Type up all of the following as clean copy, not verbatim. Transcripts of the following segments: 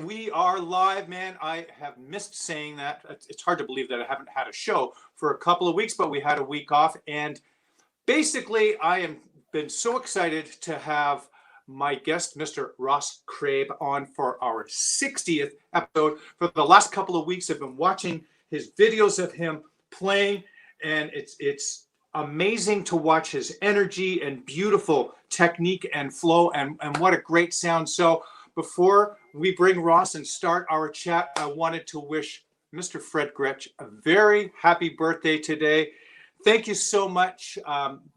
right, we are live, man. I have missed saying that. It's hard to believe that I haven't had a show for a couple of weeks, but we had a week off. And basically, I am been so excited to have my guest, Mr. Ross Craib, on for our 60th episode. For the last couple of weeks, I've been watching his videos of him playing, and it's amazing to watch his energy and beautiful technique and flow, and what a great sound. So before we bring Ross and start our chat, I wanted to wish Mr. Fred Gretsch a very happy birthday today. Thank you so much,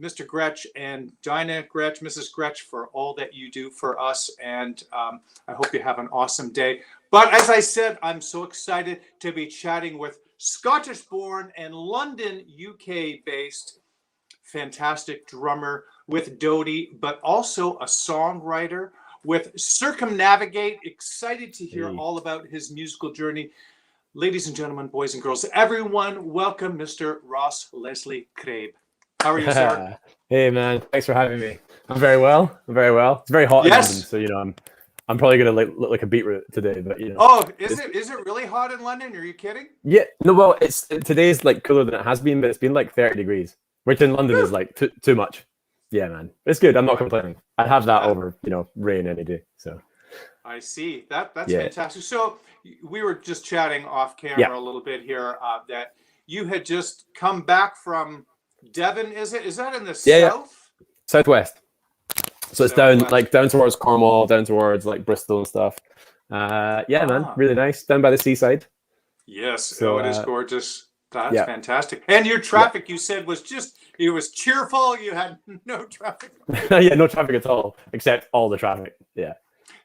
Mr. Gretsch and Dinah Gretsch, Mrs. Gretsch, for all that you do for us. And I hope you have an awesome day. But as I said, I'm so excited to be chatting with Scottish-born and London, UK-based fantastic drummer with Dodie, but also a songwriter with Circumnavigate. Excited to hear all about his musical journey. Ladies and gentlemen, boys and girls, everyone, welcome Mr. Ross Leslie Craib. How are you, sir? Hey, man. Thanks for having me. I'm very well. I'm very well. It's very hot in London, so I'm probably gonna look like a beetroot today. But Oh, is it really hot in London? Are you kidding? Yeah. No. Well, today's like cooler than it has been, but it's been like 30 degrees, which in London is like too much. Yeah, man. It's good. I'm not complaining. I'd have that over rain any day. So. I see. That's fantastic. So we were just chatting off camera a little bit here that you had just come back from Devon. Is that in the south? Yeah. Southwest. So it's down towards Cornwall, down towards like Bristol and stuff. Man, really nice. Down by the seaside. Yes. So it is gorgeous. That's fantastic. And your traffic, you said, was it was cheerful. You had no traffic. Yeah, no traffic at all, except all the traffic. Yeah.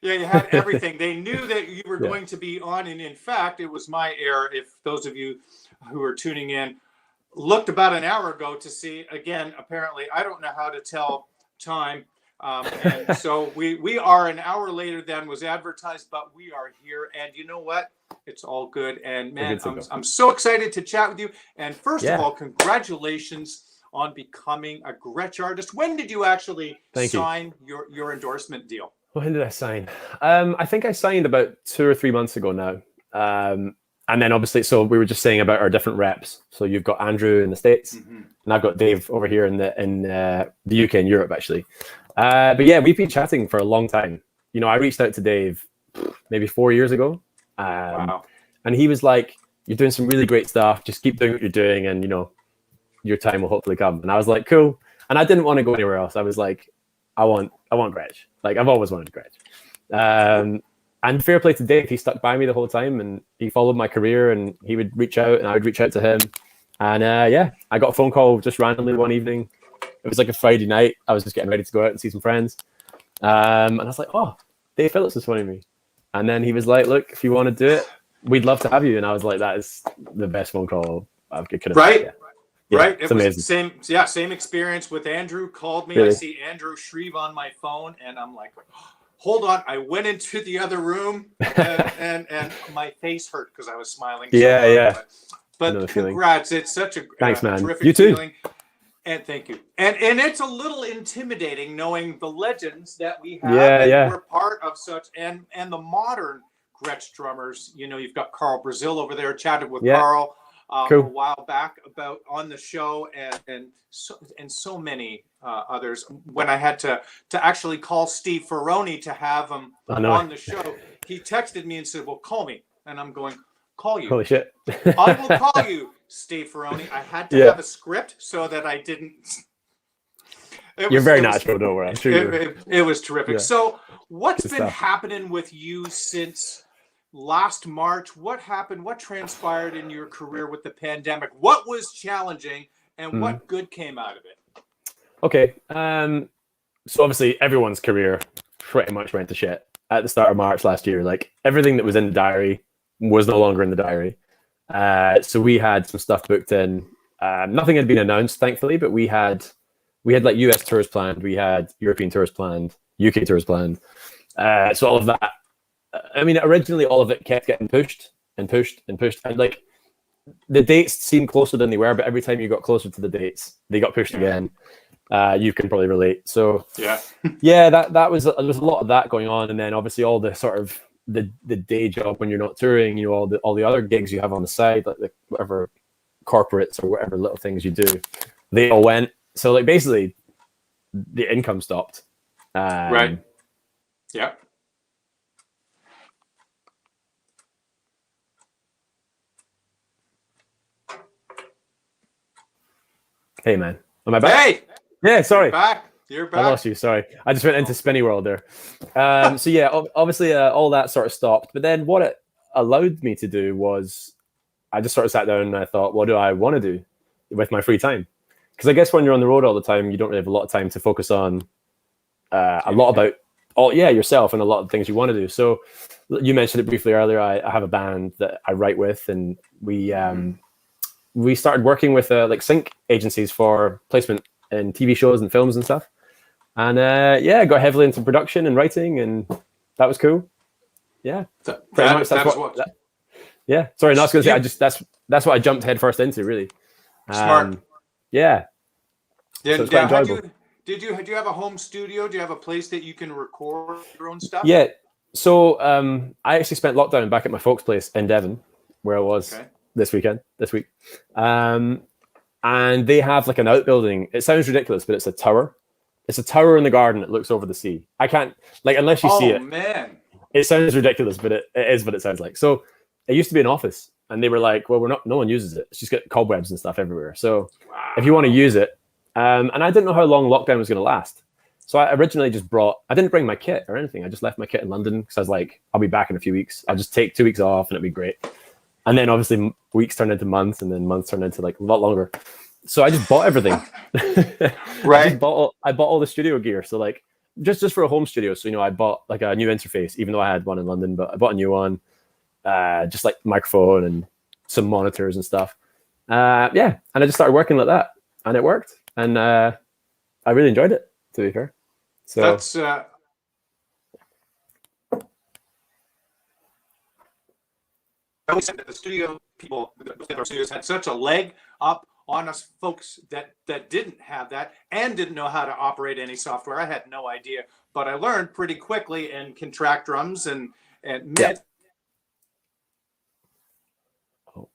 Yeah, you had everything. They knew that you were going to be on, and in fact, it was my error. If those of you who are tuning in looked about an hour ago to see, again, apparently, I don't know how to tell time. And so we are an hour later than was advertised, but we are here. And you know what? It's all good. And man, I'm so excited to chat with you. And first of all, congratulations on becoming a Gretsch artist. When did you actually sign your endorsement deal? When did I sign? I think I signed about 2 or 3 months ago now. And then obviously, so we were just saying about our different reps. So you've got Andrew in the States, and I've got Dave over here in the UK and Europe, actually. But yeah, we've been chatting for a long time. I reached out to Dave maybe 4 years ago. Wow. And he was like, "You're doing some really great stuff. Just keep doing what you're doing, and your time will hopefully come." And I was like, "Cool." And I didn't want to go anywhere else. I was like, I want Gretsch. Like I've always wanted Gretsch. And fair play to Dave, he stuck by me the whole time, and he followed my career, and he would reach out, and I would reach out to him. And I got a phone call just randomly one evening. It was like a Friday night. I was just getting ready to go out and see some friends. And I was like, "Oh, Dave Phillips is phoning me." And then he was like, "Look, if you want to do it, we'd love to have you." And I was like, "That is the best phone call I could have." Right. Yeah, right. It's amazing. Same experience with Andrew. Called me. Really? I see Andrew Shreve on my phone, and I'm like, hold on. I went into the other room, and my face hurt because I was smiling. But congrats. It's such a thanks, man. Terrific You too. feeling. And thank you. And it's a little intimidating knowing the legends that we have. We're part of such, and the modern Gretsch drummers. You've got Carl Brazil over there. Chatted with Carl a while back about on the show, and so many others. When I had to actually call Steve Ferroni to have him on the show, he texted me and said, "Well, call me." And I'm going, "Call you? Holy shit!" I will call you, Steve Ferroni. I had to have a script so that I didn't. You're very natural, don't worry. I'm sure it was terrific. Yeah. So, what's been happening with you since last March? What happened? What transpired in your career with the pandemic? What was challenging, and what good came out of it? Okay. So obviously, everyone's career pretty much went to shit at the start of March last year. Like everything that was in the diary was no longer in the diary. So we had some stuff booked in. Nothing had been announced, thankfully, but we had like US tours planned, we had European tours planned, UK tours planned. So all of that. I mean, originally all of it kept getting pushed and pushed and pushed, and like the dates seemed closer than they were, but every time you got closer to the dates, they got pushed again. You can probably relate. So there was a lot of that going on, and then obviously all the sort of the day job when you're not touring, you know, all the other gigs you have on the side, like the whatever corporates or whatever little things you do, they all went. So like basically the income stopped. Right. Yeah. Hey man, am I back? Hey, Yeah, sorry. you're back. I lost you. Sorry, I just went into spinny world there. So yeah, obviously all that sort of stopped. But then what it allowed me to do was, I just sort of sat down and I thought, what do I want to do with my free time? Because I guess when you're on the road all the time, you don't really have a lot of time to focus on a lot about yourself and a lot of things you want to do. So you mentioned it briefly earlier. I have a band that I write with, and we started working with like sync agencies for placement in TV shows and films and stuff. And got heavily into production and writing, and that was cool. Yeah, Sorry, no, I was going to say that's what I jumped headfirst into, really. Smart. Yeah. Yeah. So it's quite enjoyable. Do you have a home studio? Do you have a place that you can record your own stuff? Yeah. So I actually spent lockdown back at my folks' place in Devon, where I was this week. And they have like an outbuilding. It sounds ridiculous, but it's a tower. It's a tower in the garden that looks over the sea. I can't, like, unless you see it. Oh, man. It sounds ridiculous, but it is what it sounds like. So it used to be an office, and they were like, well, no one uses it. It's just got cobwebs and stuff everywhere. So if you want to use it, and I didn't know how long lockdown was going to last. So I originally I didn't bring my kit or anything. I just left my kit in London because I was like, I'll be back in a few weeks. I'll just take 2 weeks off and it'll be great. And then obviously weeks turned into months, and then months turned into like a lot longer. So I just bought everything. Right. I bought all the studio gear. So like just for a home studio. So, you know, I bought like a new interface, even though I had one in London, but I bought a new one, just like microphone and some monitors and stuff. And I just started working like that, and it worked. And I really enjoyed it, to be fair. So that's the studio people, our studios had such a leg up on us folks that didn't have that and didn't know how to operate any software. I had no idea, but I learned pretty quickly and can track drums and mid. Oh.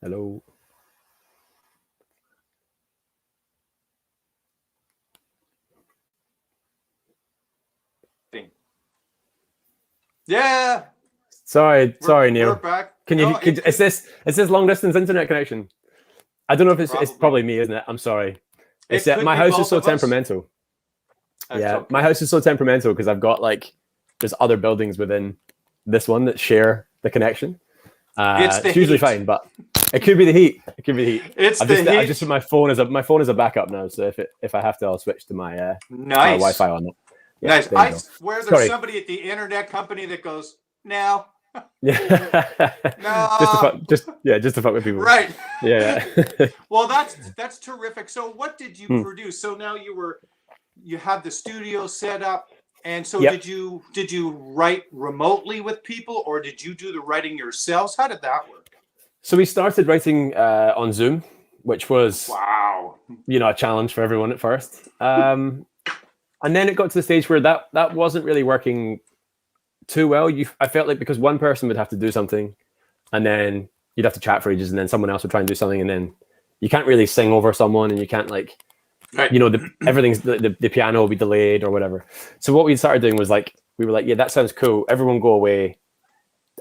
Hello. Yeah. Sorry, Neil. We're back. Is this long distance internet connection? I don't know if it's probably me, isn't it? I'm sorry. It's my house is so temperamental. My house is so temperamental because I've got like there's other buildings within this one that share the connection. It's usually fine, but it could be the heat. I just put my phone as a backup now, so if I have to, I'll switch to my my Wi-Fi on it. Yeah, nice. I swear there's somebody at the internet company that goes, no. Yeah. No. Just to fuck with people. Right. Yeah. Well, that's terrific. So what did you produce? So now you have the studio set up, and so did you write remotely with people, or did you do the writing yourselves? How did that work? So we started writing on Zoom, which was a challenge for everyone at first. And then it got to the stage where that wasn't really working too well. I felt like because one person would have to do something, and then you'd have to chat for ages, and then someone else would try and do something, and then you can't really sing over someone, and you can't everything's the piano will be delayed or whatever. So what we started doing was like we were like, yeah, that sounds cool. Everyone go away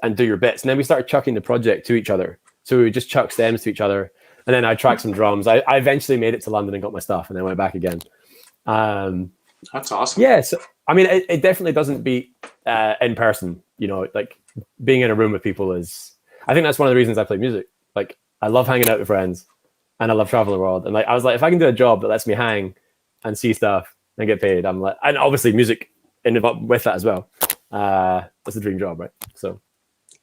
and do your bits, and then we started chucking the project to each other. So we would just chuck stems to each other, and then I tracked some drums. I eventually made it to London and got my stuff, and then went back again. That's awesome. Yeah, so I mean, it definitely doesn't beat in person. You know, like being in a room with people is. I think that's one of the reasons I play music. Like, I love hanging out with friends, and I love traveling the world. And like, I was like, if I can do a job that lets me hang and see stuff and get paid, I'm like, and obviously music with that as well. That's a dream job, right? So.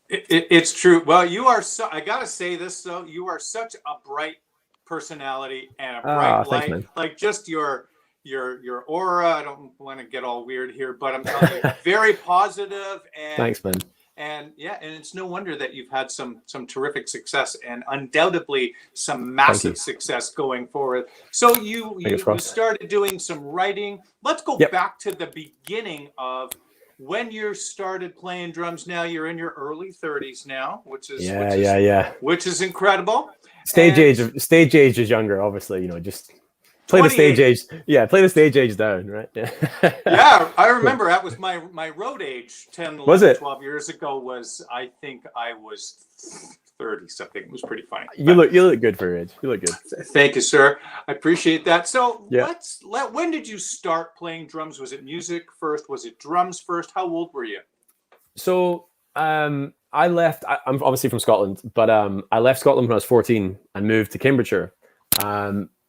It's true. Well, you are I gotta say this though. You are such a bright personality and a bright light. Thanks, like just your aura. I don't want to get all weird here, but I'm telling you, very positive and thanks, man. And yeah, and it's no wonder that you've had some terrific success and undoubtedly some massive success going forward. So you started doing some writing. Let's go back to the beginning of when you started playing drums. Now you're in your early 30s now, which is incredible. Stage age is younger, obviously, you know, just play the stage age. Yeah, play the stage age down, right? Yeah, I remember that was my road age 10, 11, 12 years ago was, I think I was 30 something. It was pretty funny. You look good for your age. You look good. Thank you, sir. I appreciate that. So when did you start playing drums? Was it music first? Was it drums first? How old were you? So I left. I'm obviously from Scotland, but I left Scotland when I was 14 and moved to Cambridgeshire.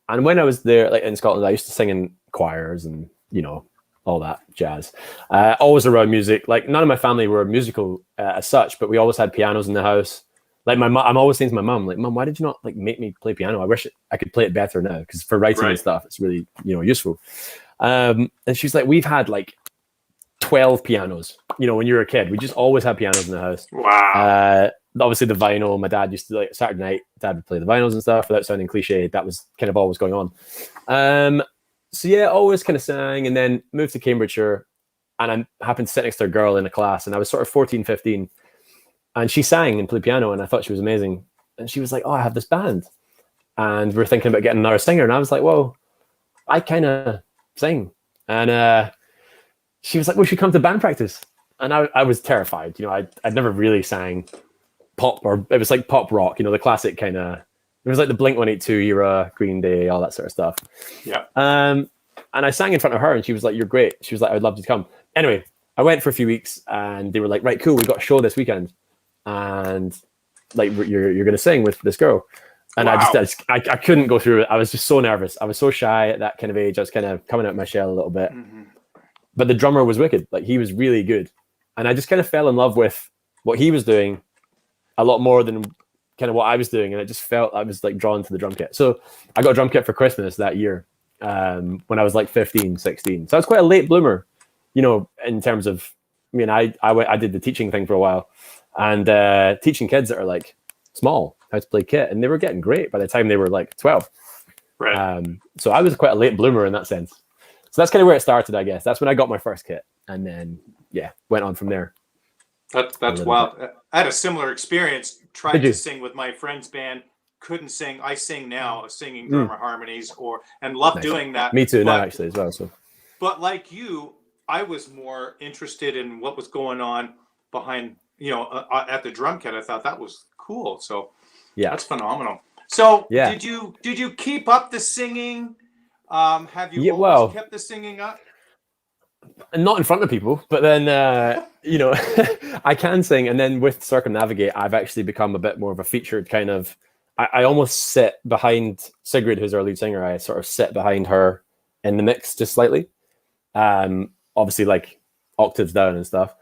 And when I was there, like in Scotland, I used to sing in choirs and, you know, all that jazz. Always around music. Like none of my family were musical as such, but we always had pianos in the house. Like my mom, I'm always saying to my mom, like, Mom, why did you not like make me play piano? I wish I could play it better now, because for writing and stuff, it's really, you know, useful. And she's like, we've had like 12 pianos. You know, when you were a kid, we just always had pianos in the house. Wow. Obviously the vinyl, my dad used to, like, Saturday night, Dad would play the vinyls and stuff. Without sounding cliche, that was kind of always going on. So yeah, always kind of sang, and then moved to Cambridgeshire, and I happened to sit next to a girl in a class, and I was sort of 14, 15, and she sang and played piano, and I thought she was amazing. And she was like, oh, I have this band, and we're thinking about getting another singer. And I was like, well, I kind of sing. And she was like, well, should come to band practice. And I was terrified. You know, I'd never really sang pop, or it was like pop rock, you know, the classic kind of, it was like the Blink-182 era, Green Day, all that sort of stuff. Yeah. And I sang in front of her, and she was like, you're great. She was like, I'd love you to come. Anyway, I went for a few weeks, and they were like, right, cool, we got a show this weekend, and like you're going to sing with this girl. And I couldn't go through it. I was just so nervous. I was so shy at that kind of age. I was kind of coming out of my shell a little bit. Mm-hmm. But the drummer was wicked. Like, he was really good. And I just kind of fell in love with what he was doing a lot more than kind of what I was doing. And it just felt I was like drawn to the drum kit. So I got a drum kit for Christmas that year, when I was like 15, 16. So I was quite a late bloomer, you know, in terms of, I mean, I did the teaching thing for a while, and teaching kids that are like small how to play kit, and they were getting great by the time they were like 12. Right. So I was quite a late bloomer in that sense. So that's kind of where it started, I guess. That's when I got my first kit, and then went on from there. That's wild. I had a similar experience. Tried to sing with my friend's band, couldn't sing. I sing now, singing drummer harmonies, and love doing that. Me too, now actually as well. So, but like you, I was more interested in what was going on behind, you know, at the drum kit. I thought that was cool. So that's phenomenal. So did you keep up the singing? Have you always kept the singing up? Not in front of people, but then you know, I can sing. And then with Circumnavigate, I've actually become a bit more of a featured kind of. I almost sit behind Sigrid, who's our lead singer. I sort of sit behind her in the mix just slightly. Obviously, like octaves down and stuff,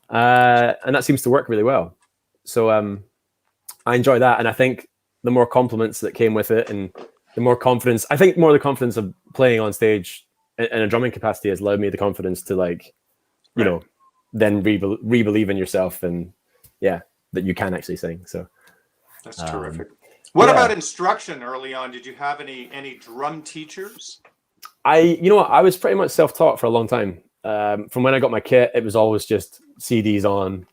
and that seems to work really well. So I enjoy that, and I think the more compliments that came with it, and the more confidence, I think more the confidence of playing on stage in a drumming capacity has allowed me the confidence to, like, you know, then re-believe in yourself, and that you can actually sing. So that's terrific. What about instruction early on? Did you have any drum teachers? You know what, I was pretty much self-taught for a long time. From when I got my kit, it was always just CDs on,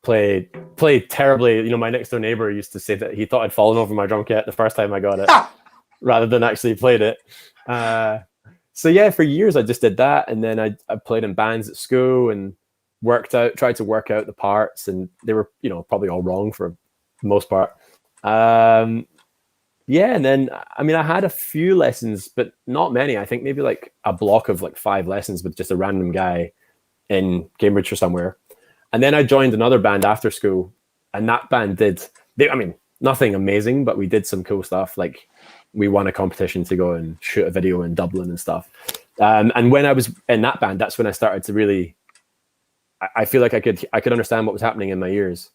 play terribly. You know, my next door neighbor used to say that he thought I'd fallen over my drum kit the first time I got it, rather than actually played it. So yeah, for years I just did that, and then I played in bands at school and tried to work out the parts, and they were, you know, probably all wrong for the most part. And then I mean, I had a few lessons, but not many. I think maybe like a block of like 5 lessons with just a random guy in Cambridge or somewhere. And then I joined another band after school, and that band I mean, nothing amazing, but we did some cool stuff. Like, we won a competition to go and shoot a video in Dublin and stuff. And when I was in that band, that's when I started to really, I feel like I could understand what was happening in my ears,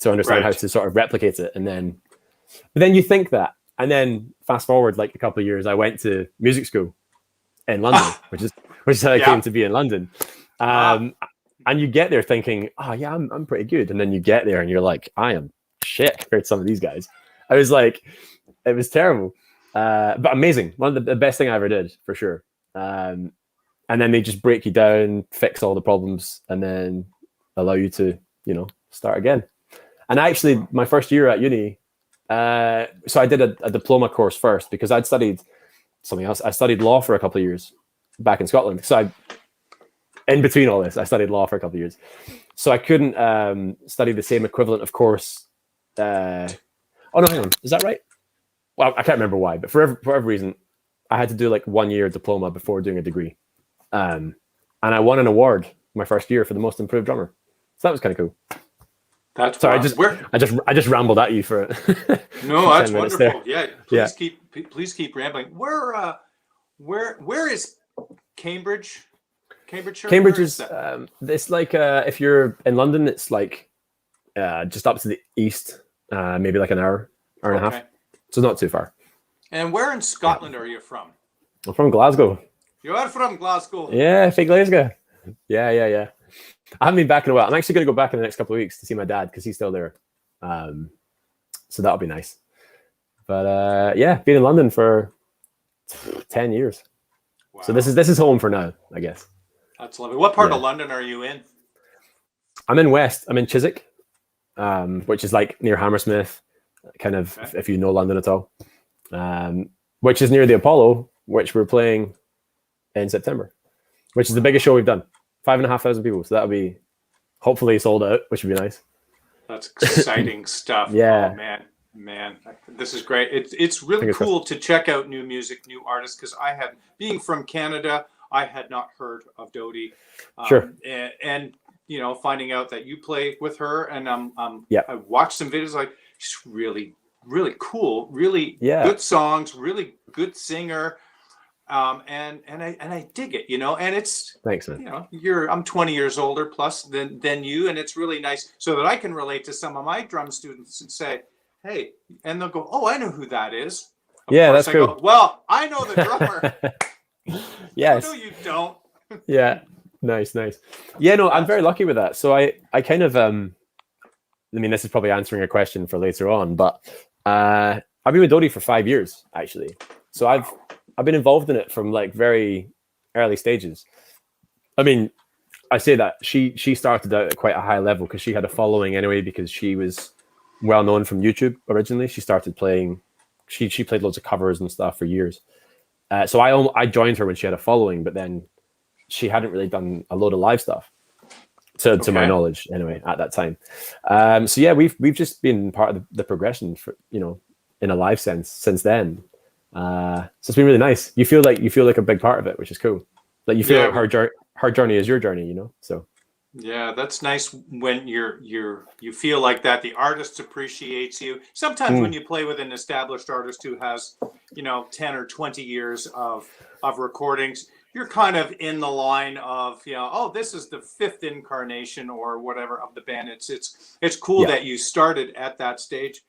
to understand how to sort of replicate it. But then you think that, and then fast forward like a couple of years, I went to music school in London, which is how I came to be in London. And and you get there thinking, oh yeah, I'm pretty good, and then you get there and you're like, I am shit compared to some of these guys. I was like, it was terrible, but amazing. One of the best thing I ever did for sure. And then they just break you down, fix all the problems, and then allow you to, start again. And actually, my first year at uni, so I did a diploma course first because I'd studied something else. I studied law for a couple of years back in Scotland. So in between all this, I studied law for a couple of years. So I couldn't study the same equivalent of course. Oh no, hang on, is that right? Well, I can't remember why, but for whatever reason, I had to do like 1 year diploma before doing a degree. And I won an award my first year for the most improved drummer. So that was kind of cool. That's sorry. wow. I just rambled at you for no, that's wonderful. There. Yeah, please keep rambling. Where is Cambridge? Cambridge is it's like if you're in London, it's like just up to the east, maybe like an hour and a half. So not too far. And where in Scotland are you from? I'm from Glasgow. You are from Glasgow. Yeah, from Glasgow. Yeah. I haven't been back in a while. I'm actually going to go back in the next couple of weeks to see my dad because he's still there. So that'll be nice. But been in London for 10 years. Wow. So this is home for now, I guess. That's lovely. What part of London are you in? I'm in West. I'm in Chiswick, which is like near Hammersmith, kind of, if you know London at all, which is near the Apollo, which we're playing in September, which is the biggest show we've done. 5,500 people. So that'll be hopefully sold out, which would be nice. That's exciting stuff. Yeah. Oh, man, this is great. It's really cool to check out new music, new artists, because being from Canada, I had not heard of Dodie. Sure. And finding out that you play with her, and I watched some videos, like, she's really, really cool, really good songs, really good singer. And I dig it, and it's, thanks, man. I'm 20 years older plus than you, and it's really nice so that I can relate to some of my drum students and say, hey, and they'll go, oh, I know who that is. Of course, that's cool. Go, well, I know the drummer. Yes. No, you don't. Yeah. Nice. Yeah, no, I'm very lucky with that. So I kind of, this is probably answering a question for later on, but I've been with Dodie for 5 years, actually. So I've been involved in it from like very early stages. I say that she started out at quite a high level because she had a following anyway, because she was well known from YouTube originally. She started playing, she played loads of covers and stuff for years. So I joined her when she had a following, but then she hadn't really done a load of live stuff, to my knowledge anyway at that time. So yeah, we've just been part of the progression for, in a live sense since then. So it's been really nice. You feel like a big part of it, which is cool. Like you feel like her journey is your journey, So yeah, that's nice when you feel like that. The artist appreciates you. Sometimes when you play with an established artist who has 10 or 20 years of recordings, you're kind of in the line of oh, this is the fifth incarnation or whatever of the band. It's cool that you started at that stage.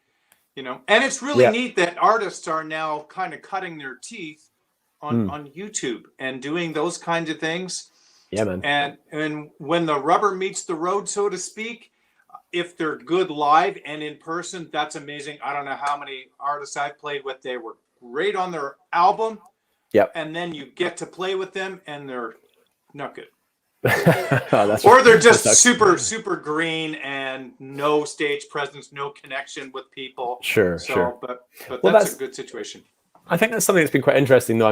And it's really neat that artists are now kind of cutting their teeth on YouTube and doing those kinds of things. Yeah, man. And when the rubber meets the road, so to speak, if they're good live and in person, that's amazing. I don't know how many artists I've played with. They were great on their album. Yep. And then you get to play with them and they're not good. Or they're just super green and no stage presence, no connection with people. Sure. But that's a good situation. I think that's something that's been quite interesting, though.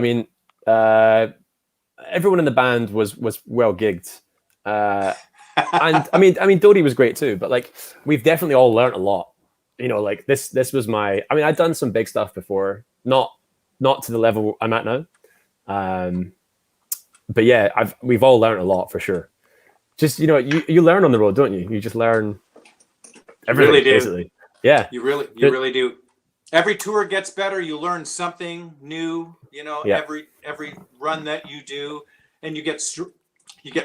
Everyone in the band was well gigged, and Dodie was great too. But like, we've definitely all learned a lot. Like this was my. I'd done some big stuff before, not to the level I'm at now. But yeah, we've all learned a lot for sure. Just you learn on the road, don't you? You just learn everything. You really do. Basically. Yeah. You really do. Every tour gets better. You learn something new. Every run that you do, and you get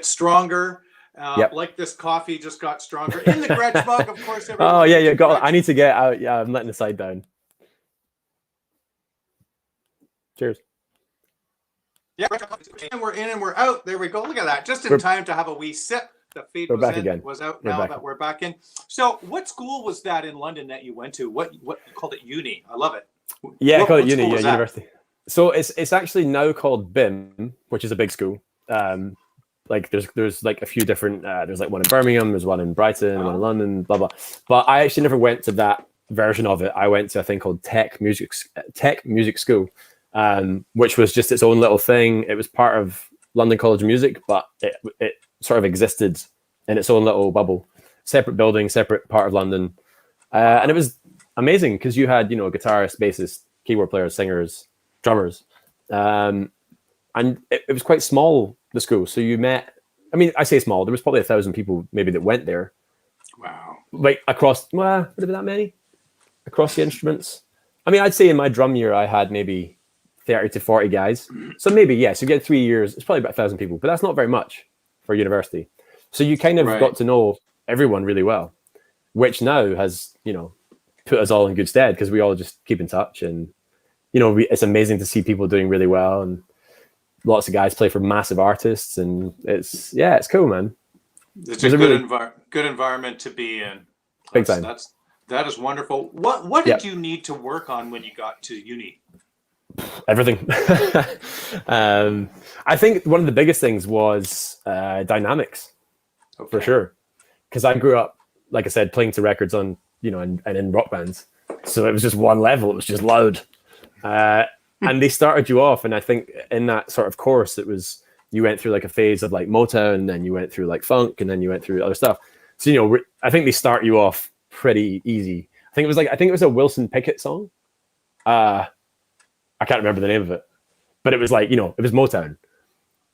stronger. Like this coffee just got stronger in the Gretsch mug, of course. Oh yeah, you got. I need to get out. Yeah, I'm letting the side down. Cheers. Yeah, and we're in and we're out. There we go. Look at that. Just in time to have a wee sip The feed We're was back in, again. was out. We're Now back. that we're back in. So, what school was that in London that you went to? What you called it? Uni. I love it. Yeah, I call it what uni. school Yeah, was that? university. So it's actually now called BIM, which is a big school. Like there's like a few different. There's like one in Birmingham. There's one in Brighton. One in London. Blah blah. But I actually never went to that version of it. I went to a thing called Tech Music School, which was just its own little thing. It was part of London College of Music, but it sort of existed in its own little bubble, separate building, separate part of London, and it was amazing because you had guitarists, bassists, keyboard players, singers, drummers, and it was quite small, the school. So you met. I mean, I say small. There was probably 1,000 people maybe that went there. Wow! Like across, would it be that many? Across the instruments. I mean, I'd say in my drum year I had maybe 30 to 40 guys. So maybe, yes, you get 3 years, it's probably about 1,000 people, but that's not very much for university. So you kind of got to know everyone really well, which now has, put us all in good stead because we all just keep in touch. And, it's amazing to see people doing really well. And lots of guys play for massive artists. And it's cool, man. It's a good, good environment to be in. Big time. That is wonderful. What did you need to work on when you got to uni? Everything. I think one of the biggest things was dynamics, for sure. Because I grew up, like I said, playing to records on, and in rock bands. So it was just one level. It was just loud. And they started you off. And I think in that sort of course, you went through like a phase of like Motown, and then you went through like funk, and then you went through other stuff. So, I think they start you off pretty easy. I think it was a Wilson Pickett song. I can't remember the name of it, but it was like, it was Motown.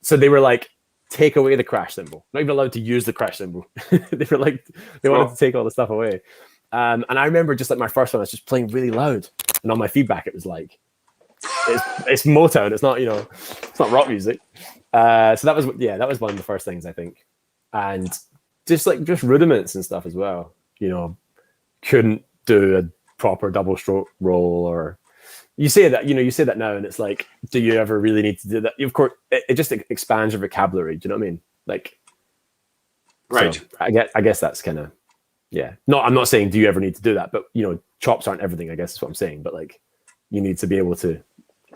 So they were like, take away the crash cymbal. Not even allowed to use the crash cymbal. They were like, they wanted to take all the stuff away. And I remember just like my first one, I was just playing really loud. And on my feedback, it was like, it's Motown. It's not, it's not rock music. So that was one of the first things I think. And just rudiments and stuff as well. Couldn't do a proper double stroke roll, or you say that now, and it's like, do you ever really need to do that? Of course, it just expands your vocabulary. Do you know what I mean? Like, right. So I guess that's kind of, yeah. No, I'm not saying do you ever need to do that, but chops aren't everything. I guess is what I'm saying. But like, you need to be able to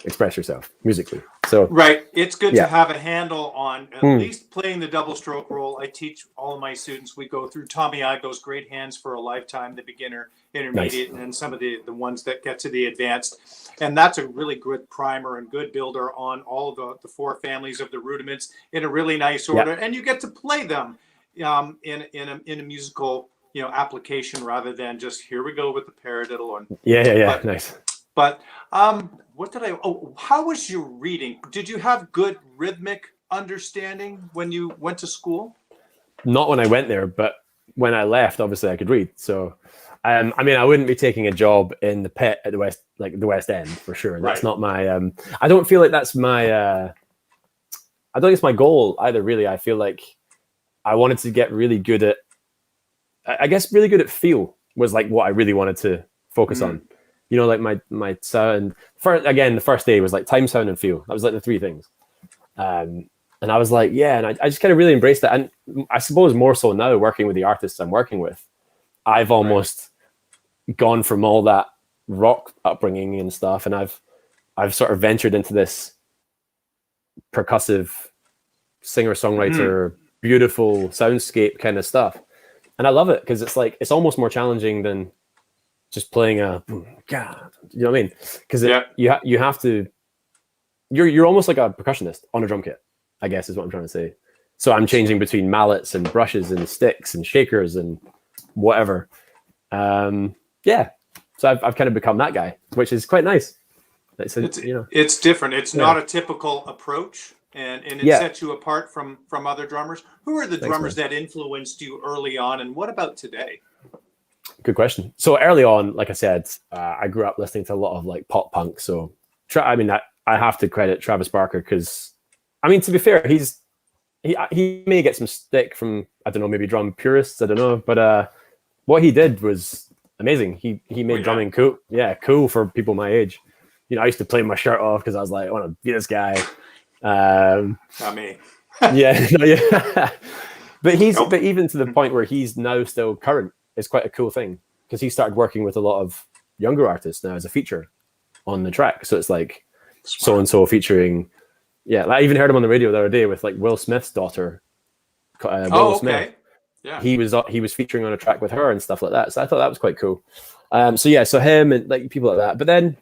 express yourself musically. So right, it's good to have a handle on at Mm. least playing the double stroke roll. I teach all of my students. We go through Tommy Igoe's Great Hands for a Lifetime, the beginner, intermediate, and then some of the ones that get to the advanced. And that's a really good primer and good builder on all of the four families of the rudiments in a really nice order. And you get to play them in a musical application rather than just here we go with the paradiddle. And But, nice. But how was your reading? Did you have good rhythmic understanding when you went to school? Not when I went there, but when I left, obviously I could read. So, I mean, I wouldn't be taking a job in the pit at the West End for sure. That's not my. I don't feel like that's my. I don't think it's my goal either. Really, I feel like I wanted to get really good at. I guess really good at feel was like what I really wanted to focus on. Like my sound. The first day was like time, sound, and feel. That was like the three things. And I was like, and I just kind of really embraced that. And I suppose more so now, working with the artists I'm working with, I've almost gone from all that rock upbringing and stuff, and I've sort of ventured into this percussive singer-songwriter, beautiful soundscape kind of stuff. And I love it because it's like, it's almost more challenging than just playing a, you know what I mean? Because you have to, you're almost like a percussionist on a drum kit, I guess is what I'm trying to say. So I'm changing between mallets and brushes and sticks and shakers and whatever. So I've kind of become that guy, which is quite nice. It's different. It's not a typical approach, and it sets you apart from other drummers. Who are the drummers that influenced you early on, and what about today? Good question. So early on, like I said, I grew up listening to a lot of like pop punk. So I have to credit Travis Barker because, I mean, to be fair, he may get some stick from, I don't know, maybe drum purists, I don't know, but what he did was amazing. He made drumming cool. Yeah, cool for people my age. I used to play my shirt off because I was like, I want to be this guy. Not me. But Nope. but even to the point where he's now still current is quite a cool thing, because he started working with a lot of younger artists now as a feature on the track. So it's like so and so featuring, yeah. Like I even heard him on the radio the other day with like Will Smith's daughter, Willow Smith. Yeah. He was featuring on a track with her and stuff like that. So I thought that was quite cool. So him and like people like that. But then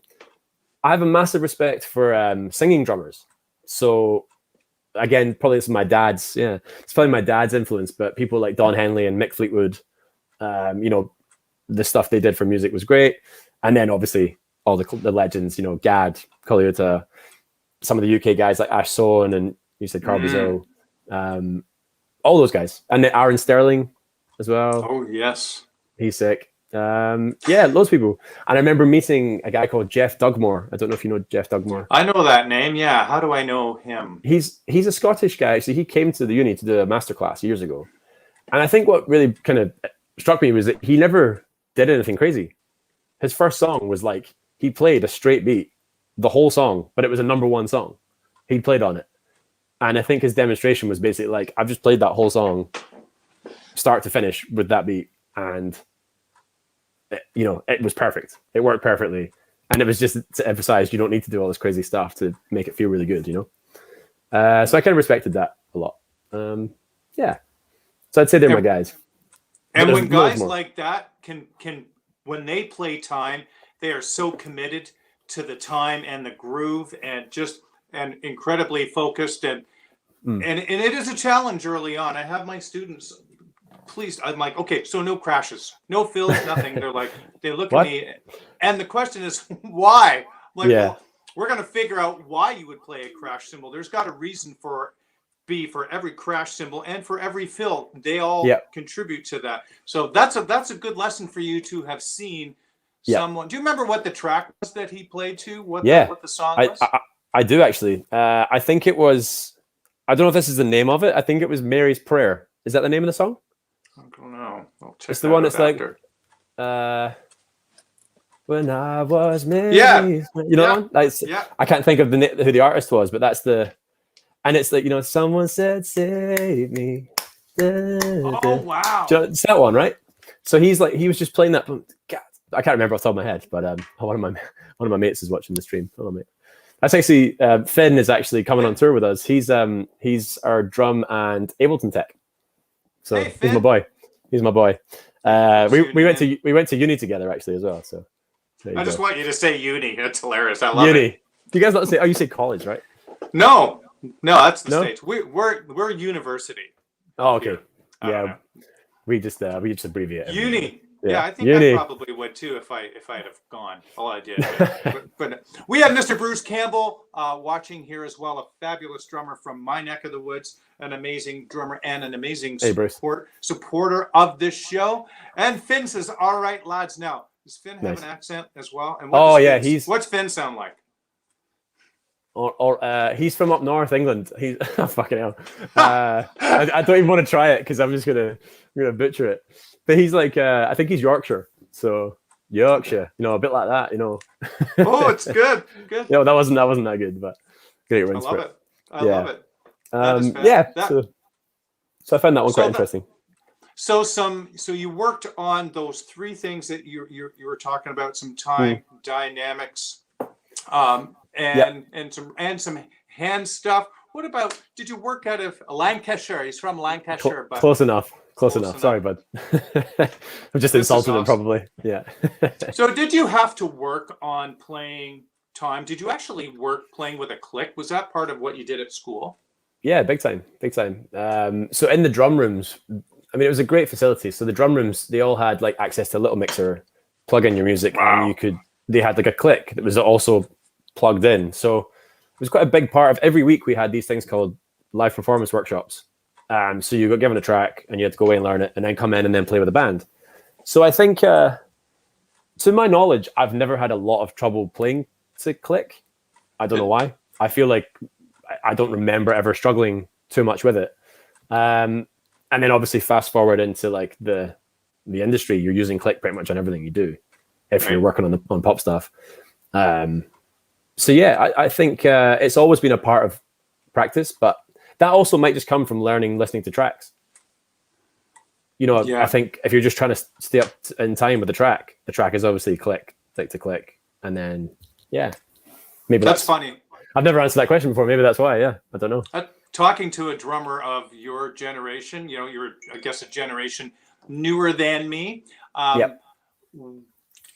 I have a massive respect for singing drummers. So again, probably it's my dad's. Yeah, it's probably my dad's influence. But people like Don Henley and Mick Fleetwood, the stuff they did for music was great. And then obviously all the legends, Gad, Colaiuta, some of the UK guys like Ash Sohn and you said Carl Brazil, all those guys, and then Aaron Sterling as well. Oh yes, he's sick. Loads of people. And I remember meeting a guy called Jeff Dugmore. I don't know if you know Jeff Dugmore. I know that name. Yeah, how do I know him? He's a Scottish guy. So he came to the uni to do a masterclass years ago. And I think what really kind of struck me was that he never did anything crazy. His first song was like, he played a straight beat, the whole song, but it was a #1 song. He played on it. And I think his demonstration was basically like, I've just played that whole song, start to finish with that beat. And, it was perfect. It worked perfectly. And it was just to emphasize, you don't need to do all this crazy stuff to make it feel really good, So I kind of respected that a lot. So I'd say they're my guys. And when guys like that can when they play time, they are so committed to the time and the groove and incredibly focused and it is a challenge early on. I have my students, I'm like, okay, so no crashes, no fills, nothing. They're like, they look at me and the question is why? I'm like, well, we're going to figure out why you would play a crash cymbal. There's got a reason for every crash cymbal and for every fill. They all contribute to that. So that's a good lesson for you to have seen someone. Do you remember what the track was that he played to? What the song was? I do actually. I think it was, I don't know if this is the name of it. I think it was Mary's Prayer. Is that the name of the song? I don't know. It's the one that's after. Like, when I was Mary's. I can't think of who the artist was, but that's the, and it's like, someone said, save me. Oh, wow. It's that one, right? So he was just playing that. God, I can't remember off the top of my head, but one of my mates is watching the stream. Hello, mate. That's actually Finn is actually coming on tour with us. He's our drum and Ableton tech. So hey, he's my boy. He's my boy. We went to uni together actually as well. So I just want you to say uni. That's hilarious. I love uni. it. Do you guys not say? Oh, you say college, right? No, that's the States. We're university. Oh, okay. Yeah, we just abbreviate it. Uni. Yeah, I think I probably would too if I'd have gone. All I did. but we have Mr. Bruce Campbell watching here as well, a fabulous drummer from my neck of the woods, an amazing drummer and an amazing supporter of this show. And Finn says, "All right, lads, now does Finn have an accent as well?" And what's Finn sound like? Or he's from up north England. He's fucking hell. I don't even want to try it because I'm gonna butcher it. But he's like, I think he's Yorkshire. So Yorkshire, a bit like that, Oh, it's good. Good. No, that wasn't that good, but great rinse. I love it. So I found that one quite interesting. So you worked on those three things that you were talking about, some time dynamics, and some hand stuff. What about, did you work out of Lancashire? He's from Lancashire. But Close enough. Sorry, bud. I've just insulted him probably. Yeah. So did you have to work on playing time? Did you actually work playing with a click? Was that part of what you did at school? Yeah, big time. So in the drum rooms, I mean, it was a great facility. So the drum rooms, they all had like access to a little mixer, plug in your music, and they had like a click that was also plugged in. So it was quite a big part of every week. We had these things called live performance workshops. So you got given a track and you had to go away and learn it and then come in and then play with a band. So I think, to my knowledge, I've never had a lot of trouble playing to click. I don't know why. I feel like I don't remember ever struggling too much with it. And then obviously fast forward into like the industry, you're using click pretty much on everything you do if you're working on pop stuff. So yeah, I think it's always been a part of practice, but that also might just come from listening to tracks. I think if you're just trying to stay up in time with the track is obviously click to click, and then maybe That's funny. I've never answered that question before. Maybe that's why. Yeah, I don't know. Talking to a drummer of your generation, you're, I guess, a generation newer than me. Yep.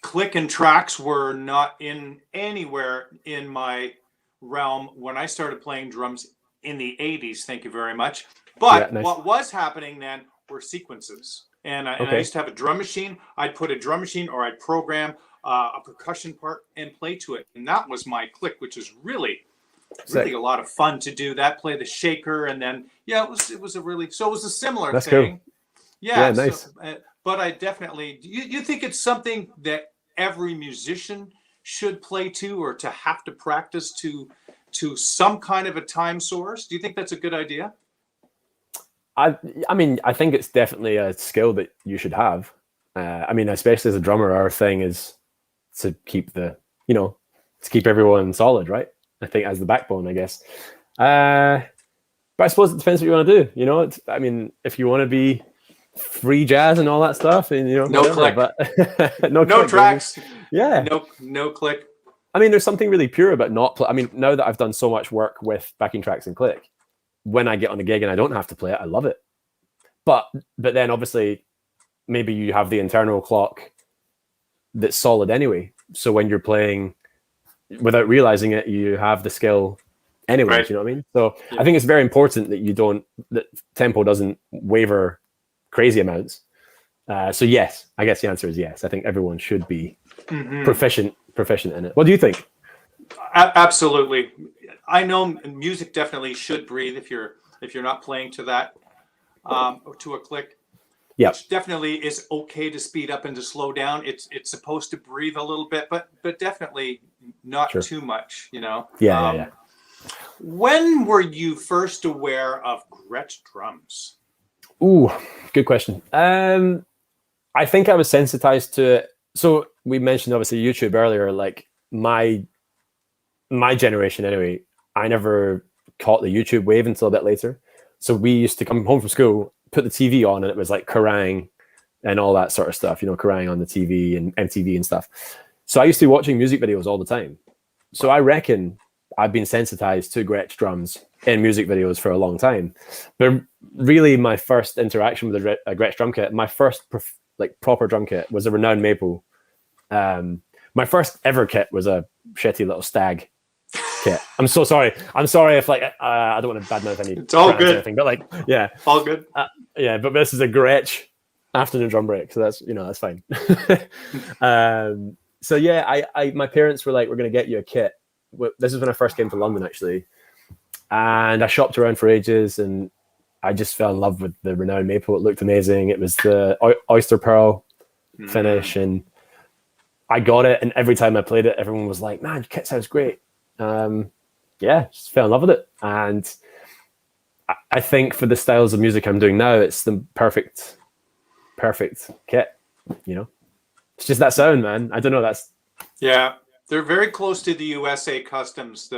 Click and tracks were not anywhere in my realm when I started playing drums in the 80s. Thank you very much. But nice. What was happening then were sequences. And I used to have a drum machine. I'd put a drum machine, or I'd program a percussion part and play to it. And that was my click, which is really a lot of fun to do that. Play the shaker, and then it was a similar That's thing. Cool. Yeah, nice. But I definitely, you think it's something that every musician should play to, or to have to practice to some kind of a time source? Do you think that's a good idea? I mean, I think it's definitely a skill that you should have. I mean, especially as a drummer, our thing is to keep to keep everyone solid, right? I think as the backbone, I guess. But I suppose it depends what you want to do. I mean, if you want to be free jazz and all that stuff, and no click, but no click, tracks, yeah, no click. I mean, there's something really pure about not I mean, now that I've done so much work with backing tracks and click, when I get on a gig and I don't have to play it, I love it. But then obviously maybe you have the internal clock that's solid anyway. So when you're playing without realizing it, you have the skill anyway. Right. You know what I mean? So I think it's very important that tempo doesn't waver crazy amounts. So yes, I guess the answer is yes. I think everyone should be proficient in it. What do you think? Absolutely. I know music definitely should breathe if you're not playing to that or to a click. Yeah, which definitely is okay to speed up and to slow down. It's supposed to breathe a little bit, but definitely not too much. Yeah. When were you first aware of Gretsch drums? Ooh, good question. I think I was sensitized to it. So we mentioned obviously YouTube earlier. Like my generation anyway, I never caught the YouTube wave until a bit later. So we used to come home from school, put the TV on, and it was like Kerrang and all that sort of stuff, Kerrang on the TV and MTV and stuff. So I used to be watching music videos all the time. So I reckon I've been sensitized to Gretsch drums in music videos for a long time. But really my first interaction with a Gretsch drum kit, my first proper drum kit was a Renowned Maple. My first ever kit was a shitty little Stag kit. I'm so sorry. I'm sorry if I don't want to badmouth any. It's all good. Anything, but all good. But this is a Gretsch afternoon drum break, so that's fine. So my parents were like, "We're going to get you a kit." This is when I first came to London, actually, and I shopped around for ages, and I just fell in love with the Renowned Maple. It looked amazing. It was the oyster pearl finish, and I got it. And every time I played it, everyone was like, "Man, your kit sounds great." Just fell in love with it, and I think for the styles of music I'm doing now, it's the perfect kit. It's just that sound, man. I don't know. They're very close to the USA Customs.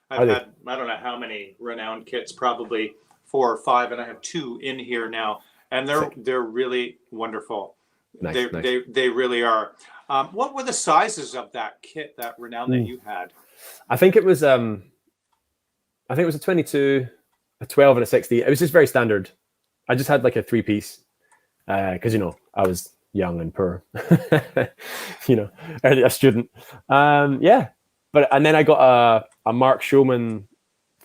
I've had I don't know how many Renowned kits, probably 4 or 5, and I have 2 in here now, and they're really wonderful. Nice. They really are. What were the sizes of that kit, that Renowned that you had? I think it was a 22, a 12, and a 60. It was just very standard. I just had like a 3-piece because I was young and poor, a student. But and then I got a Mark Schulman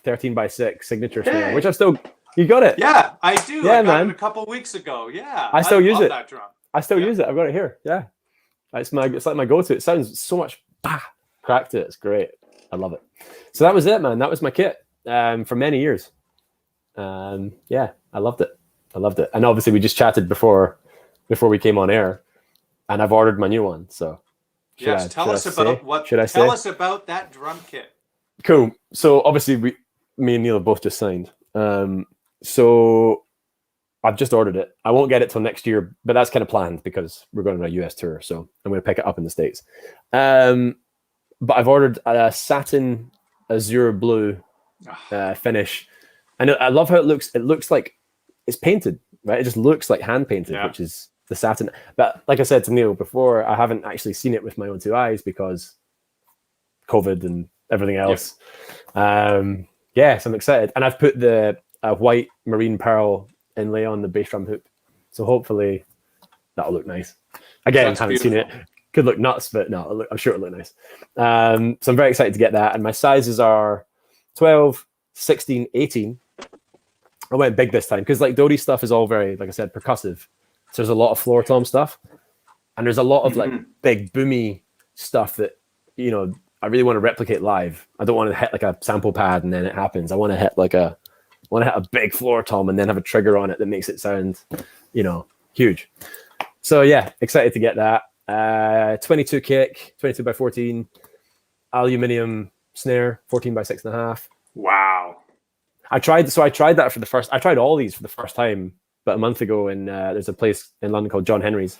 13x6 signature snare, which you got it? Yeah, I do. Yeah, I got man. it a couple weeks ago. Yeah, I still use it. That drum. I still use it. I've got it here. Yeah, it's like my go-to. It sounds so much crack to it. It's great. I love it. So that was it, man. That was my kit for many years. I loved it. And obviously we just chatted before we came on air, and I've ordered my new one. So tell us about that drum kit. Cool. So obviously me and Neil have both just signed. So I've just ordered it. I won't get it till next year, but that's kind of planned because we're going on a US tour. So I'm going to pick it up in the States. But I've ordered a satin azure blue finish, and I love how it looks. It looks like it's painted. right? It just looks like hand painted, which is the satin. But like I said to Neil before, I haven't actually seen it with my own two eyes because COVID and everything else. Yeah, so I'm excited. And I've put the white marine pearl inlay on the bass drum hoop. So hopefully that'll look nice. Again, That's haven't beautiful. seen it. Could look nuts, but no, I'm sure it'll look nice. So I'm very excited to get that. And my sizes are 12, 16, 18. I went big this time because like Doty's stuff is all very, like I said, percussive. So there's a lot of floor tom stuff. And there's a lot of like big boomy stuff that, you know, I really want to replicate live. I don't want to hit like a sample pad and then it happens. I want to hit a big floor tom and then have a trigger on it that makes it sound, you know, huge. So yeah, excited to get that. 22 kick, 22 by 14, aluminium snare, 14 by 6.5. Wow. I tried all these for the first time about a month ago in there's a place in London called John Henry's.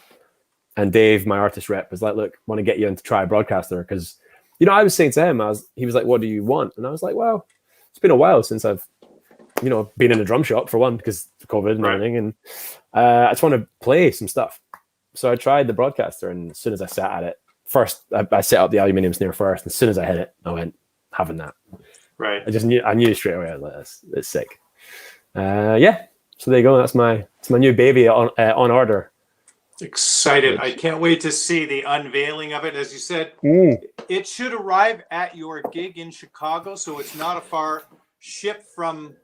And Dave, my artist rep, was like, look, want to get you in to try a broadcaster because, you know, I was saying to him, he was like, what do you want? And I was like, well, it's been a while since I've, you know, been in a drum shop for one because of COVID and everything. And I just want to play some stuff. So I tried the broadcaster, and as soon as I sat at it, first I set up the aluminium snare first. And as soon as I hit it, I went, having that. Right. I knew straight away. I was like, it's sick. Yeah. So there you go. That's my new baby on order. Excited. I can't wait to see the unveiling of it. As you said, it should arrive at your gig in Chicago, so it's not a far ship from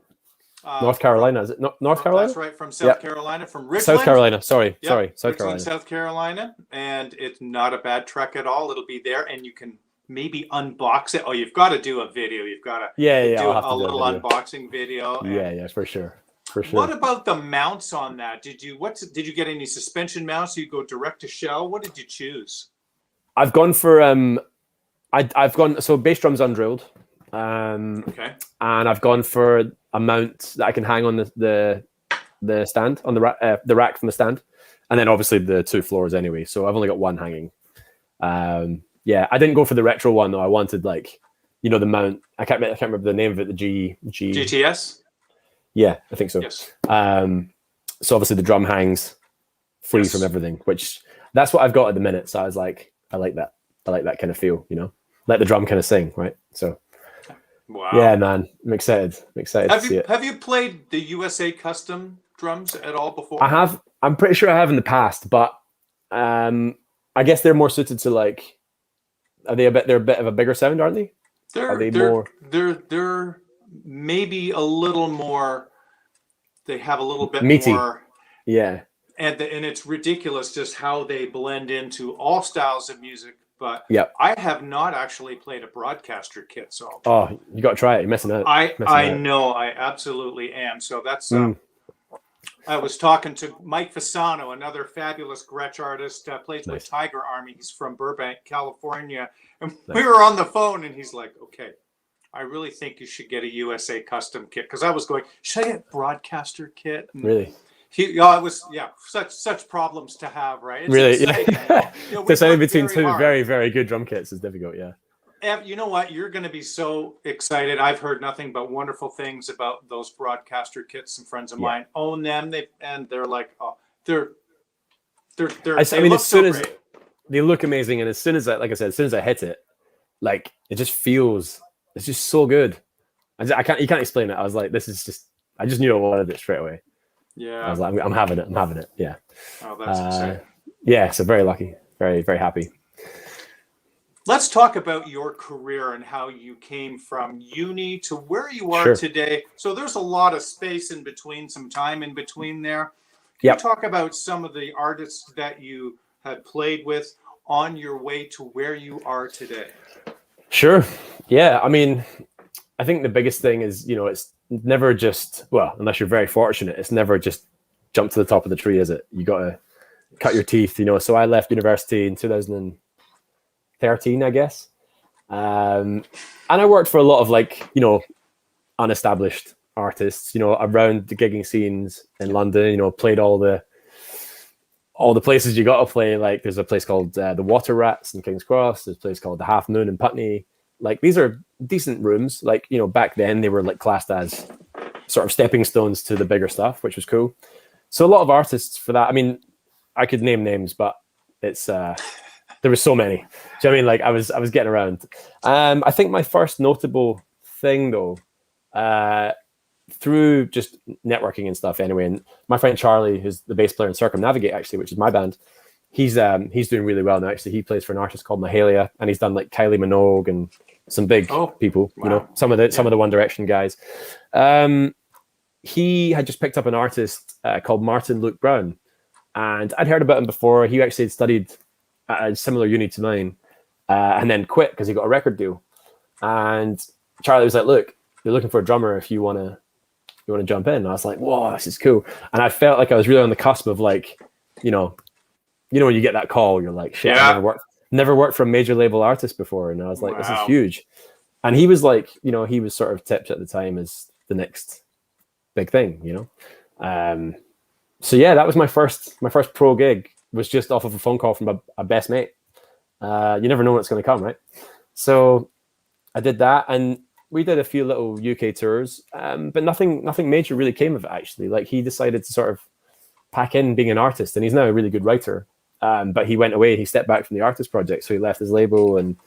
North Carolina. Is it North Carolina? That's right, from South Carolina, from Richland. South Carolina. Sorry, South Richland, Carolina. South Carolina, and it's not a bad trek at all. It'll be there, and you can maybe unbox it. Oh, you've got to do a video. You've got to do a little unboxing video. Yeah, for sure. For sure. What about the mounts on that? Did you get any suspension mounts? You go direct to shell. What did you choose? I've gone for so bass drum's undrilled. Okay. And I've gone for a mount that I can hang on the stand on the rack from the stand, and then obviously the two floors anyway. So I've only got one hanging. Yeah, I didn't go for the retro one though. I wanted like, you know, the mount. I can't remember the name of it. The GTS. Yeah, I think so. Yes. So obviously the drum hangs free from everything, which that's what I've got at the minute. So I was like, I like that. I like that kind of feel, you know, let the drum kind of sing, right? So, wow. Yeah, man, I'm excited. I'm excited to see it. Have you played the USA custom drums at all before? I have. I'm pretty sure I have in the past, but I guess they're more suited to like. They're a bit of a bigger sound, aren't they? They're maybe a little more. They have a little bit meaty. More. Yeah. And it's ridiculous just how they blend into all styles of music. But yep. I have not actually played a broadcaster kit, so you got to try it. You're missing out. I know, I absolutely am. So that's. I was talking to Mike Fasano, another fabulous Gretsch artist, plays with Tiger Army. He's from Burbank, California, and we were on the phone, and he's like, "Okay, I really think you should get a USA custom kit," because I was going, "Should I get broadcaster kit?" And really? It was such problems to have, right? It's really, yeah. Deciding between two very, very good drum kits is difficult. Yeah. You know what? You're going to be so excited. I've heard nothing but wonderful things about those broadcaster kits. Some friends of mine own them. They're like, oh, they're. I mean, as soon as they look amazing, and as soon as as soon as I hit it, like it just feels, it's just so good. You can't explain it. I was like, this is just. I just knew I wanted it straight away. Yeah. I was like, I'm having it. I'm having it. Yeah. Oh, that's exciting. Yeah. So very lucky. Very, very happy. Let's talk about your career and how you came from uni to where you are today. So there's a lot of space in between, some time in between there. Can you talk about some of the artists that you had played with on your way to where you are today? Sure. Yeah. I mean, I think the biggest thing is, you know, it's never just, well, unless you're very fortunate, it's never just jump to the top of the tree, is it? You got to cut your teeth, you know. So I left university in 2013, I guess. And I worked for a lot of like, you know, unestablished artists, you know, around the gigging scenes in London, you know, played all the places you got to play. Like there's a place called the Water Rats in King's Cross. There's a place called the Half Moon in Putney. Like these are decent rooms. Like, you know, back then they were like classed as sort of stepping stones to the bigger stuff, which was cool. So a lot of artists for that. I mean, I could name names, but it's there were so many. Do you know what I mean? Like I was getting around. I think my first notable thing though, through just networking and stuff anyway, and my friend Charlie, who's the bass player in Circumnavigate actually, which is my band, he's doing really well now. Actually, he plays for an artist called Mahalia, and he's done like Kylie Minogue and some big people. Wow. You know, some of the One Direction guys. He had just picked up an artist called Martin Luke Brown, and I'd heard about him before. He actually had studied at a similar uni to mine, and then quit because he got a record deal. And Charlie was like, "Look, you're looking for a drummer if you want to jump in." And I was like, "Whoa, this is cool." And I felt like I was really on the cusp of like, you know when you get that call, you're like, "Shit, yeah. I've never worked for a major label artist before," and I was like, "This is huge." And he was like, he was sort of tipped at the time as the next big thing, so yeah, that was my first pro gig, was just off of a phone call from a best mate. You never know when it's going to come, right? So I did that, and we did a few little UK tours, but nothing major really came of it actually. Like he decided to sort of pack in being an artist, and he's now a really good writer, but he went away, he stepped back from the artist project, so he left his label and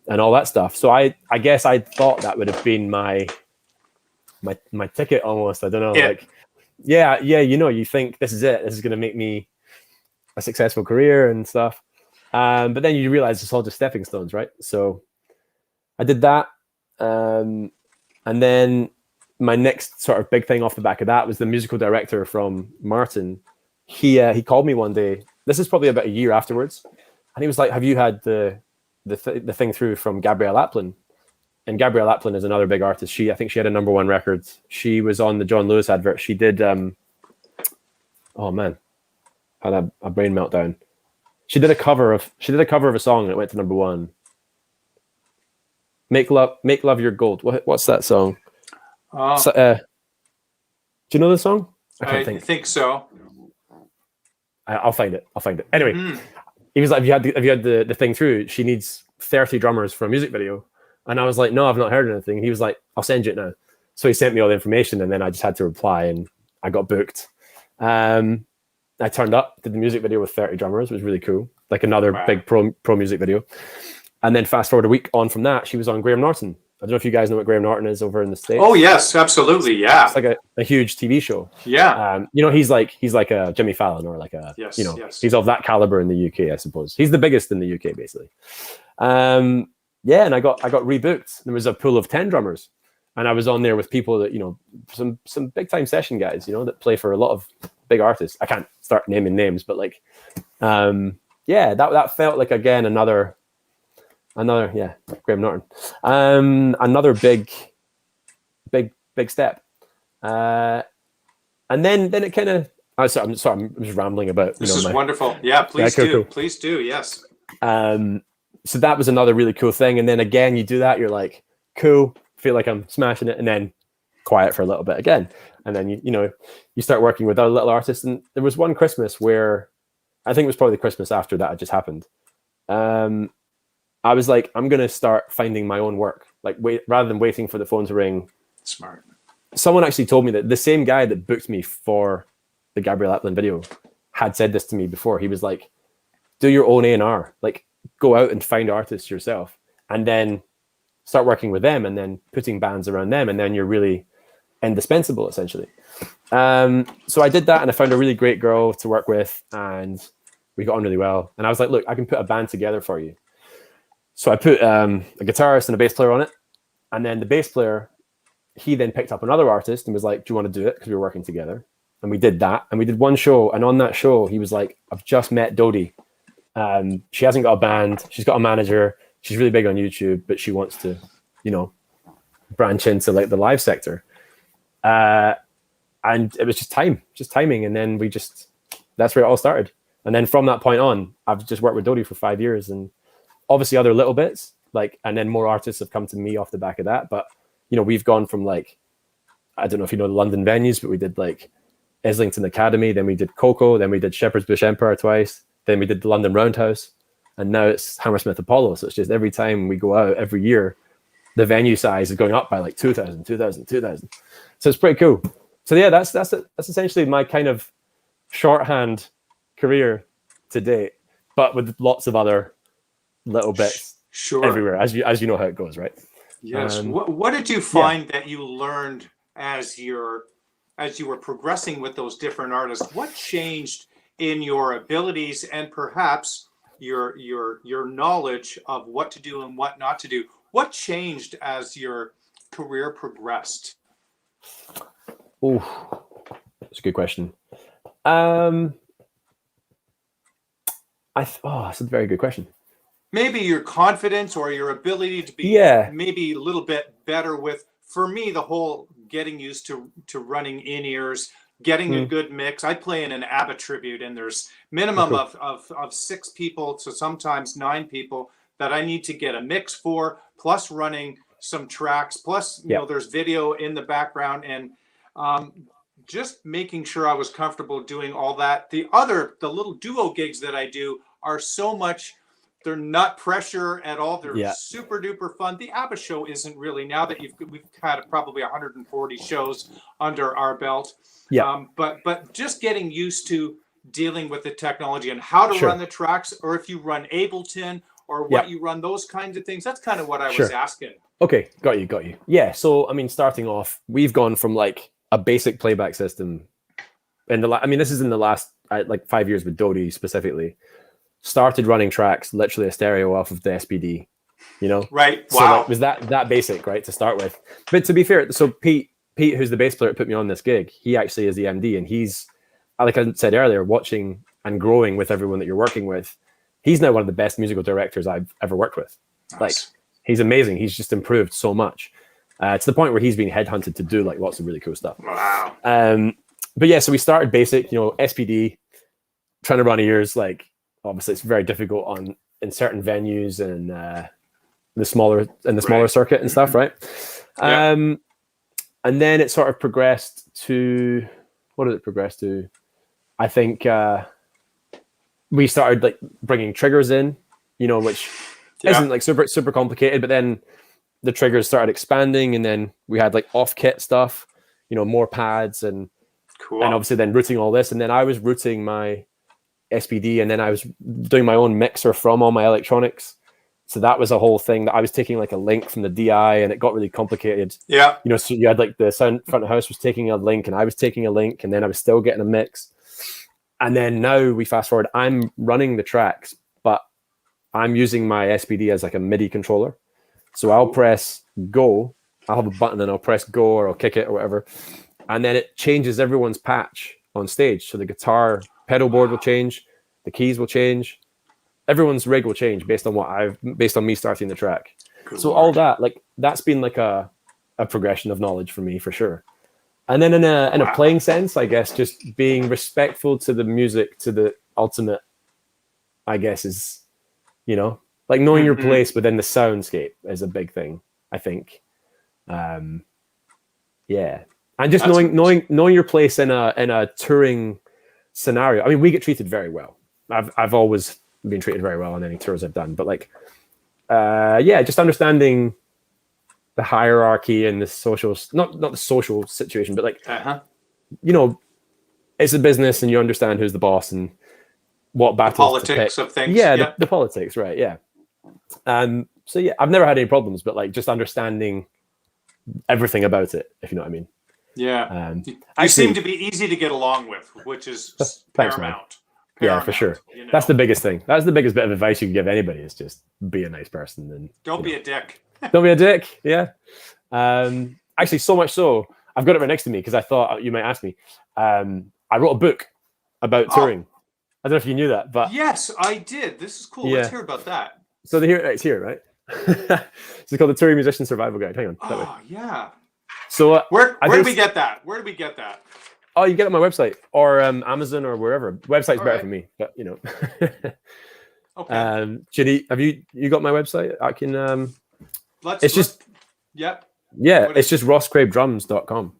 all that stuff. So I guess I thought that would have been my ticket almost. I don't know. Yeah. Like, yeah. You think this is it. This is going to make me a successful career and stuff. But then you realize it's all just stepping stones, right? So I did that. And then my next sort of big thing off the back of that was the musical director from Martin. He called me one day. This is probably about a year afterwards. And he was like, "Have you had the thing through from Gabrielle Aplin?" And Gabrielle Aplin is another big artist. I think she had a #1 record. She was on the John Lewis advert. She did, oh man, had a brain meltdown. She did a cover of a song and it went to #1. Make love your gold. What's that song? Do you know the song? I think so. I'll find it. Anyway, he was like, have you had the thing through? She needs 30 drummers for a music video. And I was like, "No, I've not heard anything." He was like, "I'll send you it now." So he sent me all the information, and then I just had to reply, and I got booked. I turned up, did the music video with 30 drummers. It was really cool, like another big pro music video. And then fast forward a week on from that, she was on Graham Norton. I don't know if you guys know what Graham Norton is over in the States. Oh yes, absolutely, yeah. It's like a huge TV show. Yeah. He's like a Jimmy Fallon or like a yes. He's of that caliber in the UK, I suppose. He's the biggest in the UK, basically. Yeah, and I got rebooked. There was a pool of 10 drummers, and I was on there with people that some big time session guys, that play for a lot of big artists. I can't start naming names, but like, that felt like again another Graham Norton, another big step, and then it kind of. I'm sorry, I'm just rambling about. This is wonderful. Yeah, please do. Please do. Yes. So that was another really cool thing. And then again, you do that, you're like, cool, feel like I'm smashing it, and then quiet for a little bit again. And then you start working with other little artists. And there was one Christmas where I think it was probably the Christmas after that had just happened. I was like, I'm gonna start finding my own work. Like rather than waiting for the phone to ring. Smart. Someone actually told me that the same guy that booked me for the Gabrielle Aplin video had said this to me before. He was like, "Do your own A&R. Like, go out and find artists yourself, and then start working with them, and then putting bands around them, and then you're really indispensable, essentially." So I did that, and I found a really great girl to work with, and we got on really well. And I was like, "Look, I can put a band together for you." So I put a guitarist and a bass player on it, and then the bass player, he then picked up another artist and was like, "Do you want to do it?" Because we were working together, and we did that, and we did one show, and on that show, he was like, "I've just met Dodie. She hasn't got a band. She's got a manager. She's really big on YouTube, but she wants to, branch into like the live sector." And it was just timing. And then that's where it all started. And then from that point on, I've just worked with Dodie for 5 years, and obviously other little bits, and then more artists have come to me off the back of that. But, we've gone from like, I don't know if you know the London venues, but we did like Islington Academy, then we did Coco, then we did Shepherd's Bush Empire twice. Then we did the London Roundhouse, and now it's Hammersmith Apollo. So it's just every time we go out every year, the venue size is going up by like 2,000. So it's pretty cool. So yeah, that's essentially my kind of shorthand career to date, but with lots of other little bits Sure. everywhere, as you know how it goes, right? Yes. What did you find that you learned as you were progressing with those different artists? What changed in your abilities and perhaps your knowledge of what to do and what not to do? What changed as your career progressed? Oh, that's a good question. That's a very good question. Maybe your confidence or your ability to be maybe a little bit better with, for me, the whole getting used to running in-ears, getting a good mix. I play in an ABBA tribute, and there's minimum of 6 people to sometimes 9 people that I need to get a mix for, plus running some tracks, plus you know there's video in the background, and just making sure I was comfortable doing all that. The little duo gigs that I do are so much, they're not pressure at all. They're super duper fun. The ABBA show isn't really, now that we've had probably 140 shows under our belt. But just getting used to dealing with the technology and how to run the tracks, or if you run Ableton or what you run, those kinds of things. That's kind of what I was asking. Okay, got you. Yeah, so I mean, starting off, we've gone from like a basic playback system, and this is in the last like 5 years with Dodie specifically. Started running tracks, literally a stereo off of the SPD, you know? Right. Wow. So like, was that basic, right, to start with? But to be fair, so Pete, who's the bass player that put me on this gig, he actually is the MD, and he's, like I said earlier, watching and growing with everyone that you're working with. He's now one of the best musical directors I've ever worked with. Nice. Like, he's amazing. He's just improved so much to the point where he's been headhunted to do like lots of really cool stuff. Wow. But yeah, so we started basic, you know, SPD, trying to run ears. Like, obviously, it's very difficult in certain venues and the smaller circuit and stuff, right? And then it sort of progressed to, what did it progress to? I think we started like bringing triggers in, you know, which isn't like super complicated, but then the triggers started expanding, and then we had like off kit stuff, you know, more pads and obviously then routing all this. And then I was routing my SPD, and then I was doing my own mixer from all my electronics. So that was a whole thing that I was taking like a link from the DI, and it got really complicated. Yeah. You know, so you had like the sound front of house was taking a link, and I was taking a link, and then I was still getting a mix. And then now we fast forward, I'm running the tracks, but I'm using my SPD as like a MIDI controller. So I'll press go, I'll have a button and I'll press go, or I'll kick it or whatever. And then it changes everyone's patch on stage. So the guitar pedal board will change, the keys will change, everyone's rig will change based on me starting the track. Good so Lord. All that, like, that's been like a progression of knowledge for me, for sure. And then in a playing sense, I guess, just being respectful to the music, to the ultimate, I guess, is, you know, like knowing your place within the soundscape is a big thing, I think. And just knowing your place in a touring scenario. I mean, we get treated very well. I've always been treated very well on any tours I've done, but like, just understanding the hierarchy and the social, not the social situation, but like, you know, it's a business, and you understand who's the boss and what battles the politics of things. Yeah, the politics, right? Yeah. So yeah, I've never had any problems, but like just understanding everything about it, if you know what I mean. Yeah. You seem to be easy to get along with, which is paramount. Yeah, for sure. You know? That's the biggest thing. That's the biggest bit of advice you can give anybody, is just be a nice person. And don't be a dick. Don't be a dick. Yeah. Actually, so much so, I've got it right next to me because I thought you might ask me. I wrote a book about touring. I don't know if you knew that, but yes, I did. This is cool. Let's hear about that. So it's here, right? It's called the Touring Musician Survival Guide. Hang on. Oh, yeah. So where did we get that? Where did we get that? Oh, you get it on my website or Amazon or wherever. Website's better for me, but you know. Okay. Ginny, have you got my website? I can. It's just rosscraibdrums.com.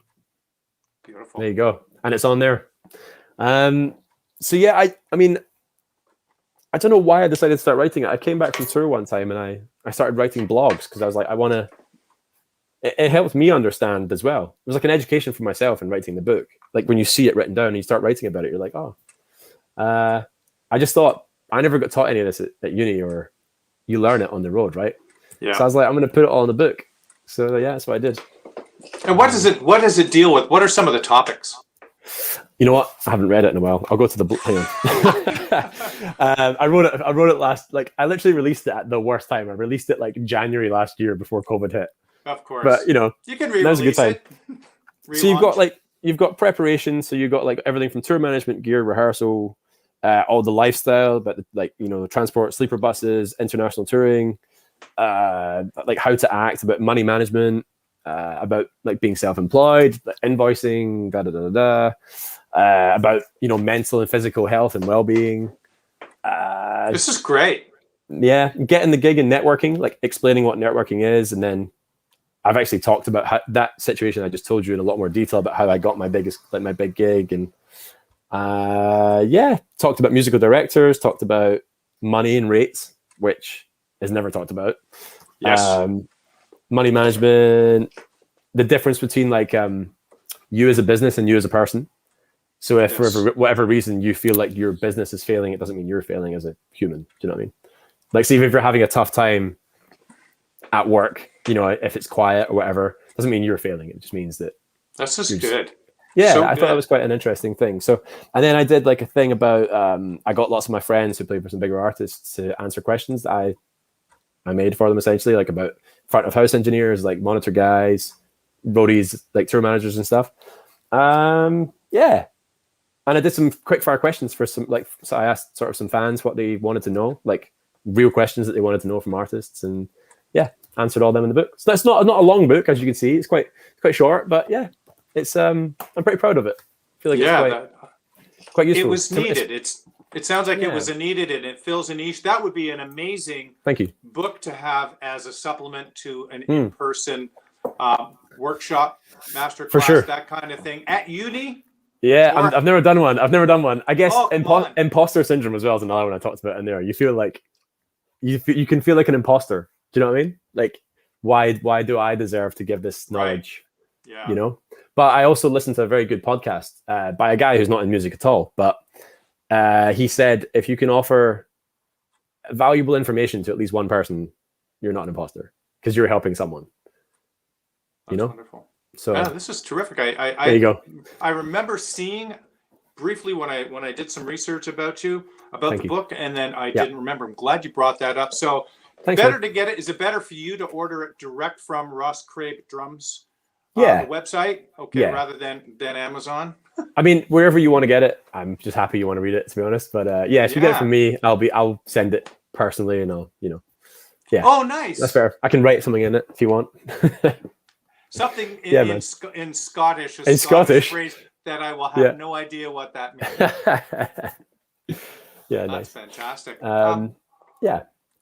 Beautiful. There you go, and it's on there. So yeah, I mean, I don't know why I decided to start writing it. I came back from tour one time and I started writing blogs because I was like, it helped me understand as well. It was like an education for myself in writing the book. Like when you see it written down and you start writing about it, you're like, oh, I just thought I never got taught any of this at uni, or you learn it on the road, right? Yeah. So I was like, I'm going to put it all in the book. So yeah, that's what I did. And what does it deal with? What are some of the topics? You know what? I haven't read it in a while. I'll go to the book. Hang on. I wrote it last. Like I literally released it at the worst time. I released it like January last year before COVID hit. Of course. But you know, you can now's a good time. So Relaunch. you've got preparation. So you've got like everything from tour management, gear, rehearsal, all the lifestyle, but like the transport, sleeper buses, international touring, like how to act, about money management, about like being self-employed, like invoicing, about mental and physical health and well-being. This is great. Yeah, getting the gig and networking, like explaining what networking is, and then I've actually talked about how, that situation I just told you in a lot more detail about how I got my big gig, and talked about musical directors, talked about money and rates, which is never talked about. Yes. Money management, the difference between like you as a business and you as a person. So if for whatever reason you feel like your business is failing, it doesn't mean you're failing as a human. Do you know what I mean? Like, see, if you're having a tough time at work, if it's quiet or whatever, doesn't mean you're failing. It just means that that's just good. Yeah, so I thought that was quite an interesting thing. So, and then I did like a thing about I got lots of my friends who play for some bigger artists to answer questions that I made for them, essentially, like about front of house engineers, like monitor guys, roadies, like tour managers and stuff. And I did some quick fire questions for some, like, so I asked sort of some fans what they wanted to know, like real questions that they wanted to know from artists, and answered all them in the book. So that's not a long book, as you can see. It's quite short, but yeah, it's I'm pretty proud of it. I feel like it's quite useful. It was needed. It sounds like it was needed, and it fills a niche. That would be an amazing book to have as a supplement to an in-person workshop, masterclass, for sure, that kind of thing at uni. Yeah, I've never done one. I guess imposter syndrome as well is another one I talked about in there. You feel like you can feel like an imposter. Do you know what I mean? Like, why do I deserve to give this knowledge? Right. Yeah. But I also listened to a very good podcast by a guy who's not in music at all. But he said, if you can offer valuable information to at least one person, you're not an imposter because you're helping someone. That's wonderful. So this is terrific. There you go. I remember seeing briefly when I did some research about the book, and then I didn't remember. I'm glad you brought that up. So Thanks, better man. to get it. Is it better for you to order it direct from Ross Craib Drums? The website, rather than Amazon. I mean, wherever you want to get it, I'm just happy you want to read it, to be honest. But if you get it from me, I'll send it personally, and I'll Oh, nice. That's fair. I can write something in it if you want. Something in Scottish. In Scottish phrase that I will have no idea what that means. Nice. That's fantastic.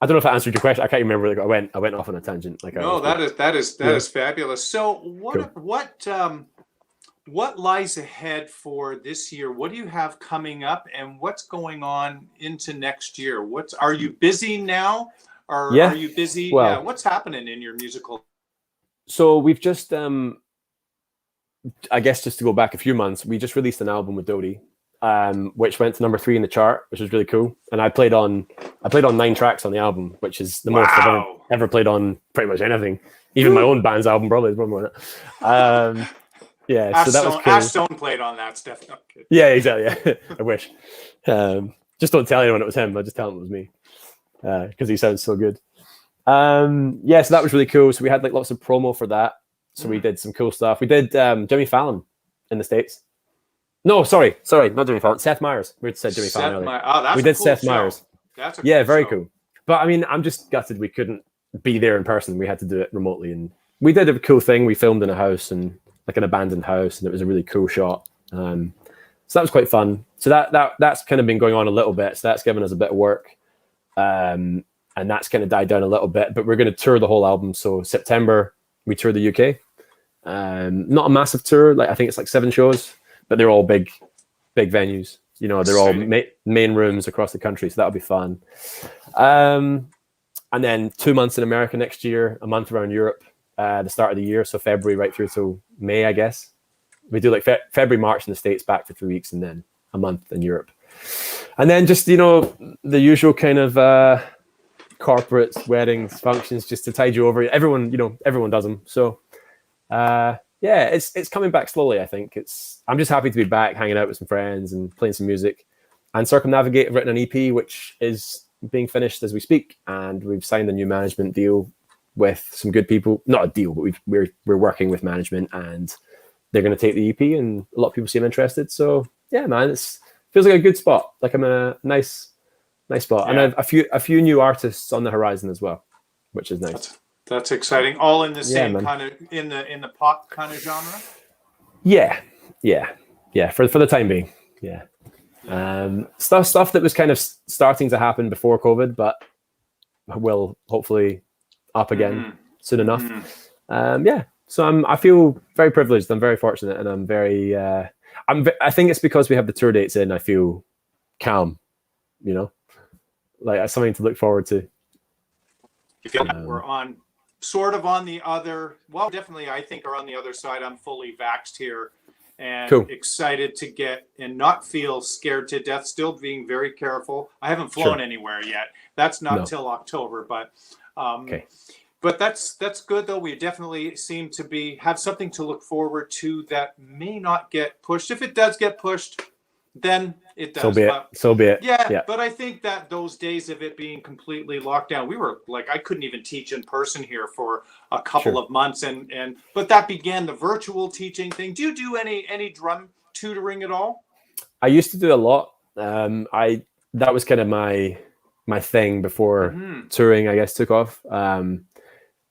I don't know if I answered your question. I can't remember. Like, I went off on a tangent. Like, no, that is fabulous. So what lies ahead for this year? What do you have coming up, and what's going on into next year? Are you busy now, or are you busy? Well, what's happening in your musical? So we've just, I guess, just to go back a few months, we just released an album with Dodie, which went to number 3 in the chart, which was really cool. And I played on 9 tracks on the album, which is the most I've ever played on pretty much anything. Even my own band's album, probably is one more than that. So that was cool. Ash Stone played on that stuff. Okay. Yeah, exactly. I wish. Just don't tell anyone it was him. I'll just tell him it was me, because he sounds so good. So that was really cool. So we had like lots of promo for that. So we did some cool stuff. We did Jimmy Fallon in the States. No, sorry, not Jimmy Fallon. Seth Meyers. We said Jimmy Fallon earlier. We did Seth Meyers. That's a cool very show. cool. But I mean, I'm just gutted we couldn't be there in person. We had to do it remotely, and we did a cool thing. We filmed in a house, and like an abandoned house, and it was a really cool shot. So that was quite fun. So that's kind of been going on a little bit. So that's given us a bit of work. And that's kind of died down a little bit, but we're going to tour the whole album. So September, we tour the UK. Not a massive tour. Like, I think it's like 7 shows, but they're all big venues. They're all main rooms across the country. So that'll be fun. And then 2 months in America next year, a month around Europe. the start of the year, so February right through till May, I guess. We do like February, March in the States, back for 3 weeks, and then a month in Europe. And then just, the usual kind of corporates, weddings, functions, just to tide you over. Everyone does them. So it's coming back slowly, I think. I'm just happy to be back, hanging out with some friends and playing some music. And Circumnavigate have written an EP, which is being finished as we speak. And we've signed a new management deal with some good people. Not a deal, but we're working with management, and they're going to take the EP, and a lot of people seem interested. So yeah, man, it feels like a good spot. Like I'm in a nice spot. Yeah. And a few new artists on the horizon as well, which is nice. That's exciting. All in the same kind of in the pop kind of genre. Yeah. For the time being, yeah. Stuff that was kind of starting to happen before COVID, but will hopefully up again soon enough. So I feel very privileged. I'm very fortunate, and I'm very. I think it's because we have the tour dates in. I feel calm, like it's something to look forward to. You feel like we're on the other. Well, definitely, I think are on the other side. I'm fully vaxxed here, and excited to get and not feel scared to death. Still being very careful. I haven't flown anywhere yet. That's not till October, but. But that's good, though. We definitely seem to have something to look forward to that may not get pushed. If it does get pushed, then it does. So be it. Yeah, but I think that those days of it being completely locked down, we were like, I couldn't even teach in person here for a couple of months, but that began the virtual teaching thing. Do you do any drum tutoring at all? I used to do a lot. That was kind of my thing before touring, I guess, took off.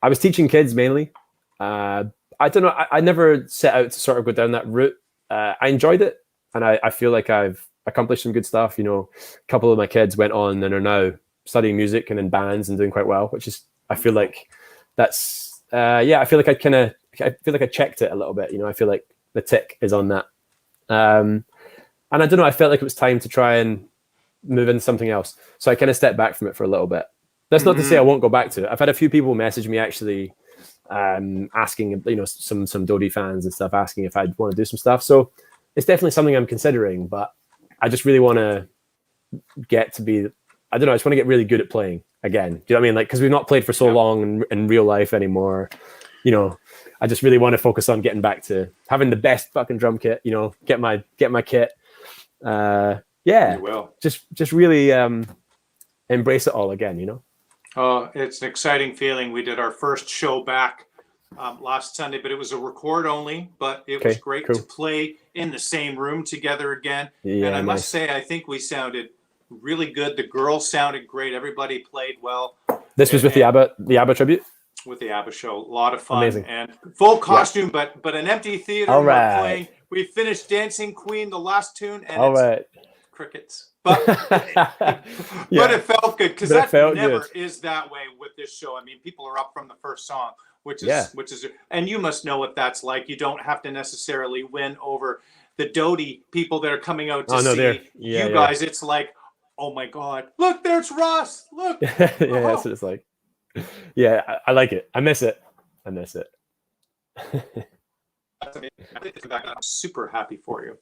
I was teaching kids mainly. I don't know. I never set out to sort of go down that route. I enjoyed it, and I feel like I've accomplished some good stuff. A couple of my kids went on and are now studying music and in bands and doing quite well, which is, I feel like that's, I feel like I checked it a little bit. I feel like the tick is on that. And I don't know, I felt like it was time to try and move into something else. So I kind of stepped back from it for a little bit. That's not to say I won't go back to it. I've had a few people message me actually asking, some Dodie fans and stuff asking if I'd want to do some stuff. So it's definitely something I'm considering, but I just really want to get to be, I don't know, I just want to get really good at playing again. Do you know what I mean? Like, because we've not played for so long in real life anymore. I just really want to focus on getting back to having the best fucking drum kit, get my kit. You will. Just really embrace it all again, Oh, it's an exciting feeling. We did our first show back last Sunday, but it was a record only, but it was great to play in the same room together again. Yeah, and I must say, I think we sounded really good. The girls sounded great. Everybody played well. This was with the ABBA tribute? With the ABBA show. A lot of fun. Amazing. And full costume, but an empty theater. All right. We finished Dancing Queen, the last tune, and crickets. But it felt good because that never is that way with this show. I mean, people are up from the first song, which is, and you must know what that's like. You don't have to necessarily win over the Dodie people that are coming out to see you guys. It's like, oh my God, look, there's Ross. Look. That's what it's like. Yeah, I like it. I miss it. I'm super happy for you.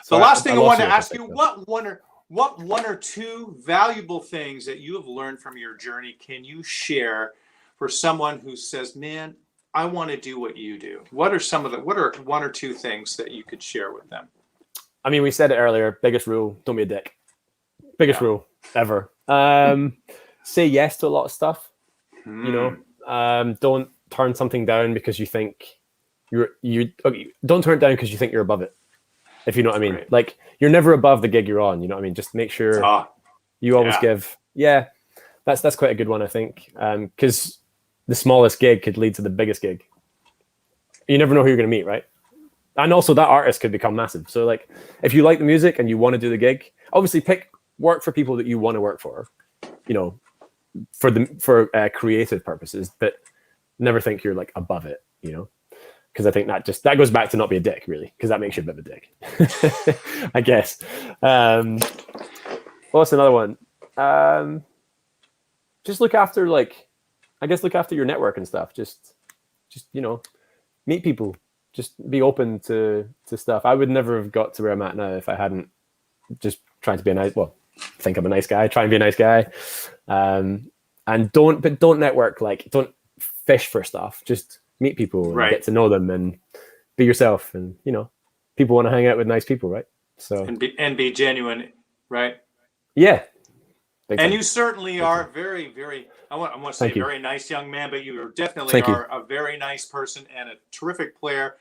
So the last thing I wanted to ask you, what one or two valuable things that you have learned from your journey can you share for someone who says, man, I want to do what you do? What are one or two things that you could share with them? I mean, we said it earlier, biggest rule, don't be a dick. Biggest rule ever. Say yes to a lot of stuff. Don't turn something down because you think don't turn it down because you think you're above it. If you know what I mean. Right. Like, you're never above the gig you're on, you know what I mean? Just make sure you always give. Yeah, that's quite a good one, I think. Because the smallest gig could lead to the biggest gig. You never know who you're going to meet, right? And also that artist could become massive. So like, if you like the music and you want to do the gig, obviously work for people that you want to work for, for creative purposes, but never think you're like above it, because I think that goes back to not be a dick, really, because that makes you a bit of a dick, I guess. What's another one? Just look after your network and stuff. Just just meet people, just be open to stuff. I would never have got to where I'm at now if I hadn't just trying to be a nice. Well, think I'm a nice guy. Try and be a nice guy, and don't network. Like, don't fish for stuff. Just meet people and get to know them and be yourself. And people want to hang out with nice people, right? So and be genuine, right? Yeah. And you certainly are very, very, I want to say very nice young man, but you definitely are a very nice person and a terrific player.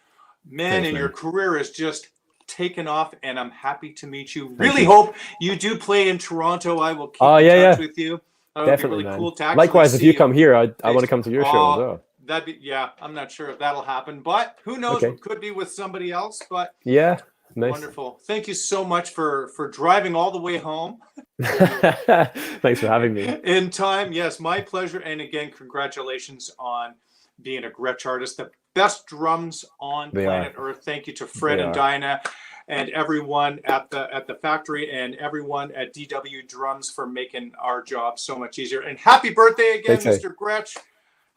Man, and your career is just taken off, and I'm happy to meet you. Really hope you do play in Toronto. I will keep in touch with you. Definitely, be really cool to likewise, if you come here, I want to come to your show as well. That'd be, I'm not sure if that'll happen, but who knows? It could be with somebody else, but yeah. Nice. Wonderful. Thank you so much for driving all the way home. Thanks for having me. In time. Yes, my pleasure. And again, congratulations on being a Gretsch artist. The best drums on planet Earth. Thank you to Fred and Dinah and everyone at the factory and everyone at DW Drums for making our job so much easier. And happy birthday again, Mr. Gretsch.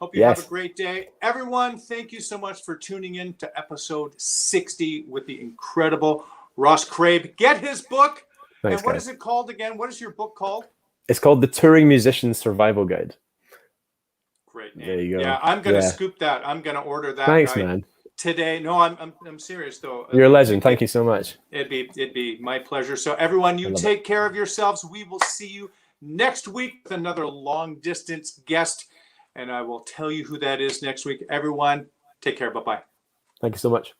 Hope you have a great day. Everyone, thank you so much for tuning in to episode 60 with the incredible Ross Craib. Get his book. Thanks, and what is it called again? What is your book called? It's called The Touring Musician's Survival Guide. Great name. There you go. Yeah, I'm going to scoop that. I'm going to order that. Thanks, man. Today. No, I'm serious though. You're a legend. Thank you so much. It'd be my pleasure. So everyone, you take care of yourselves. We will see you next week with another long distance guest. And I will tell you who that is next week. Everyone, take care. Bye-bye. Thank you so much.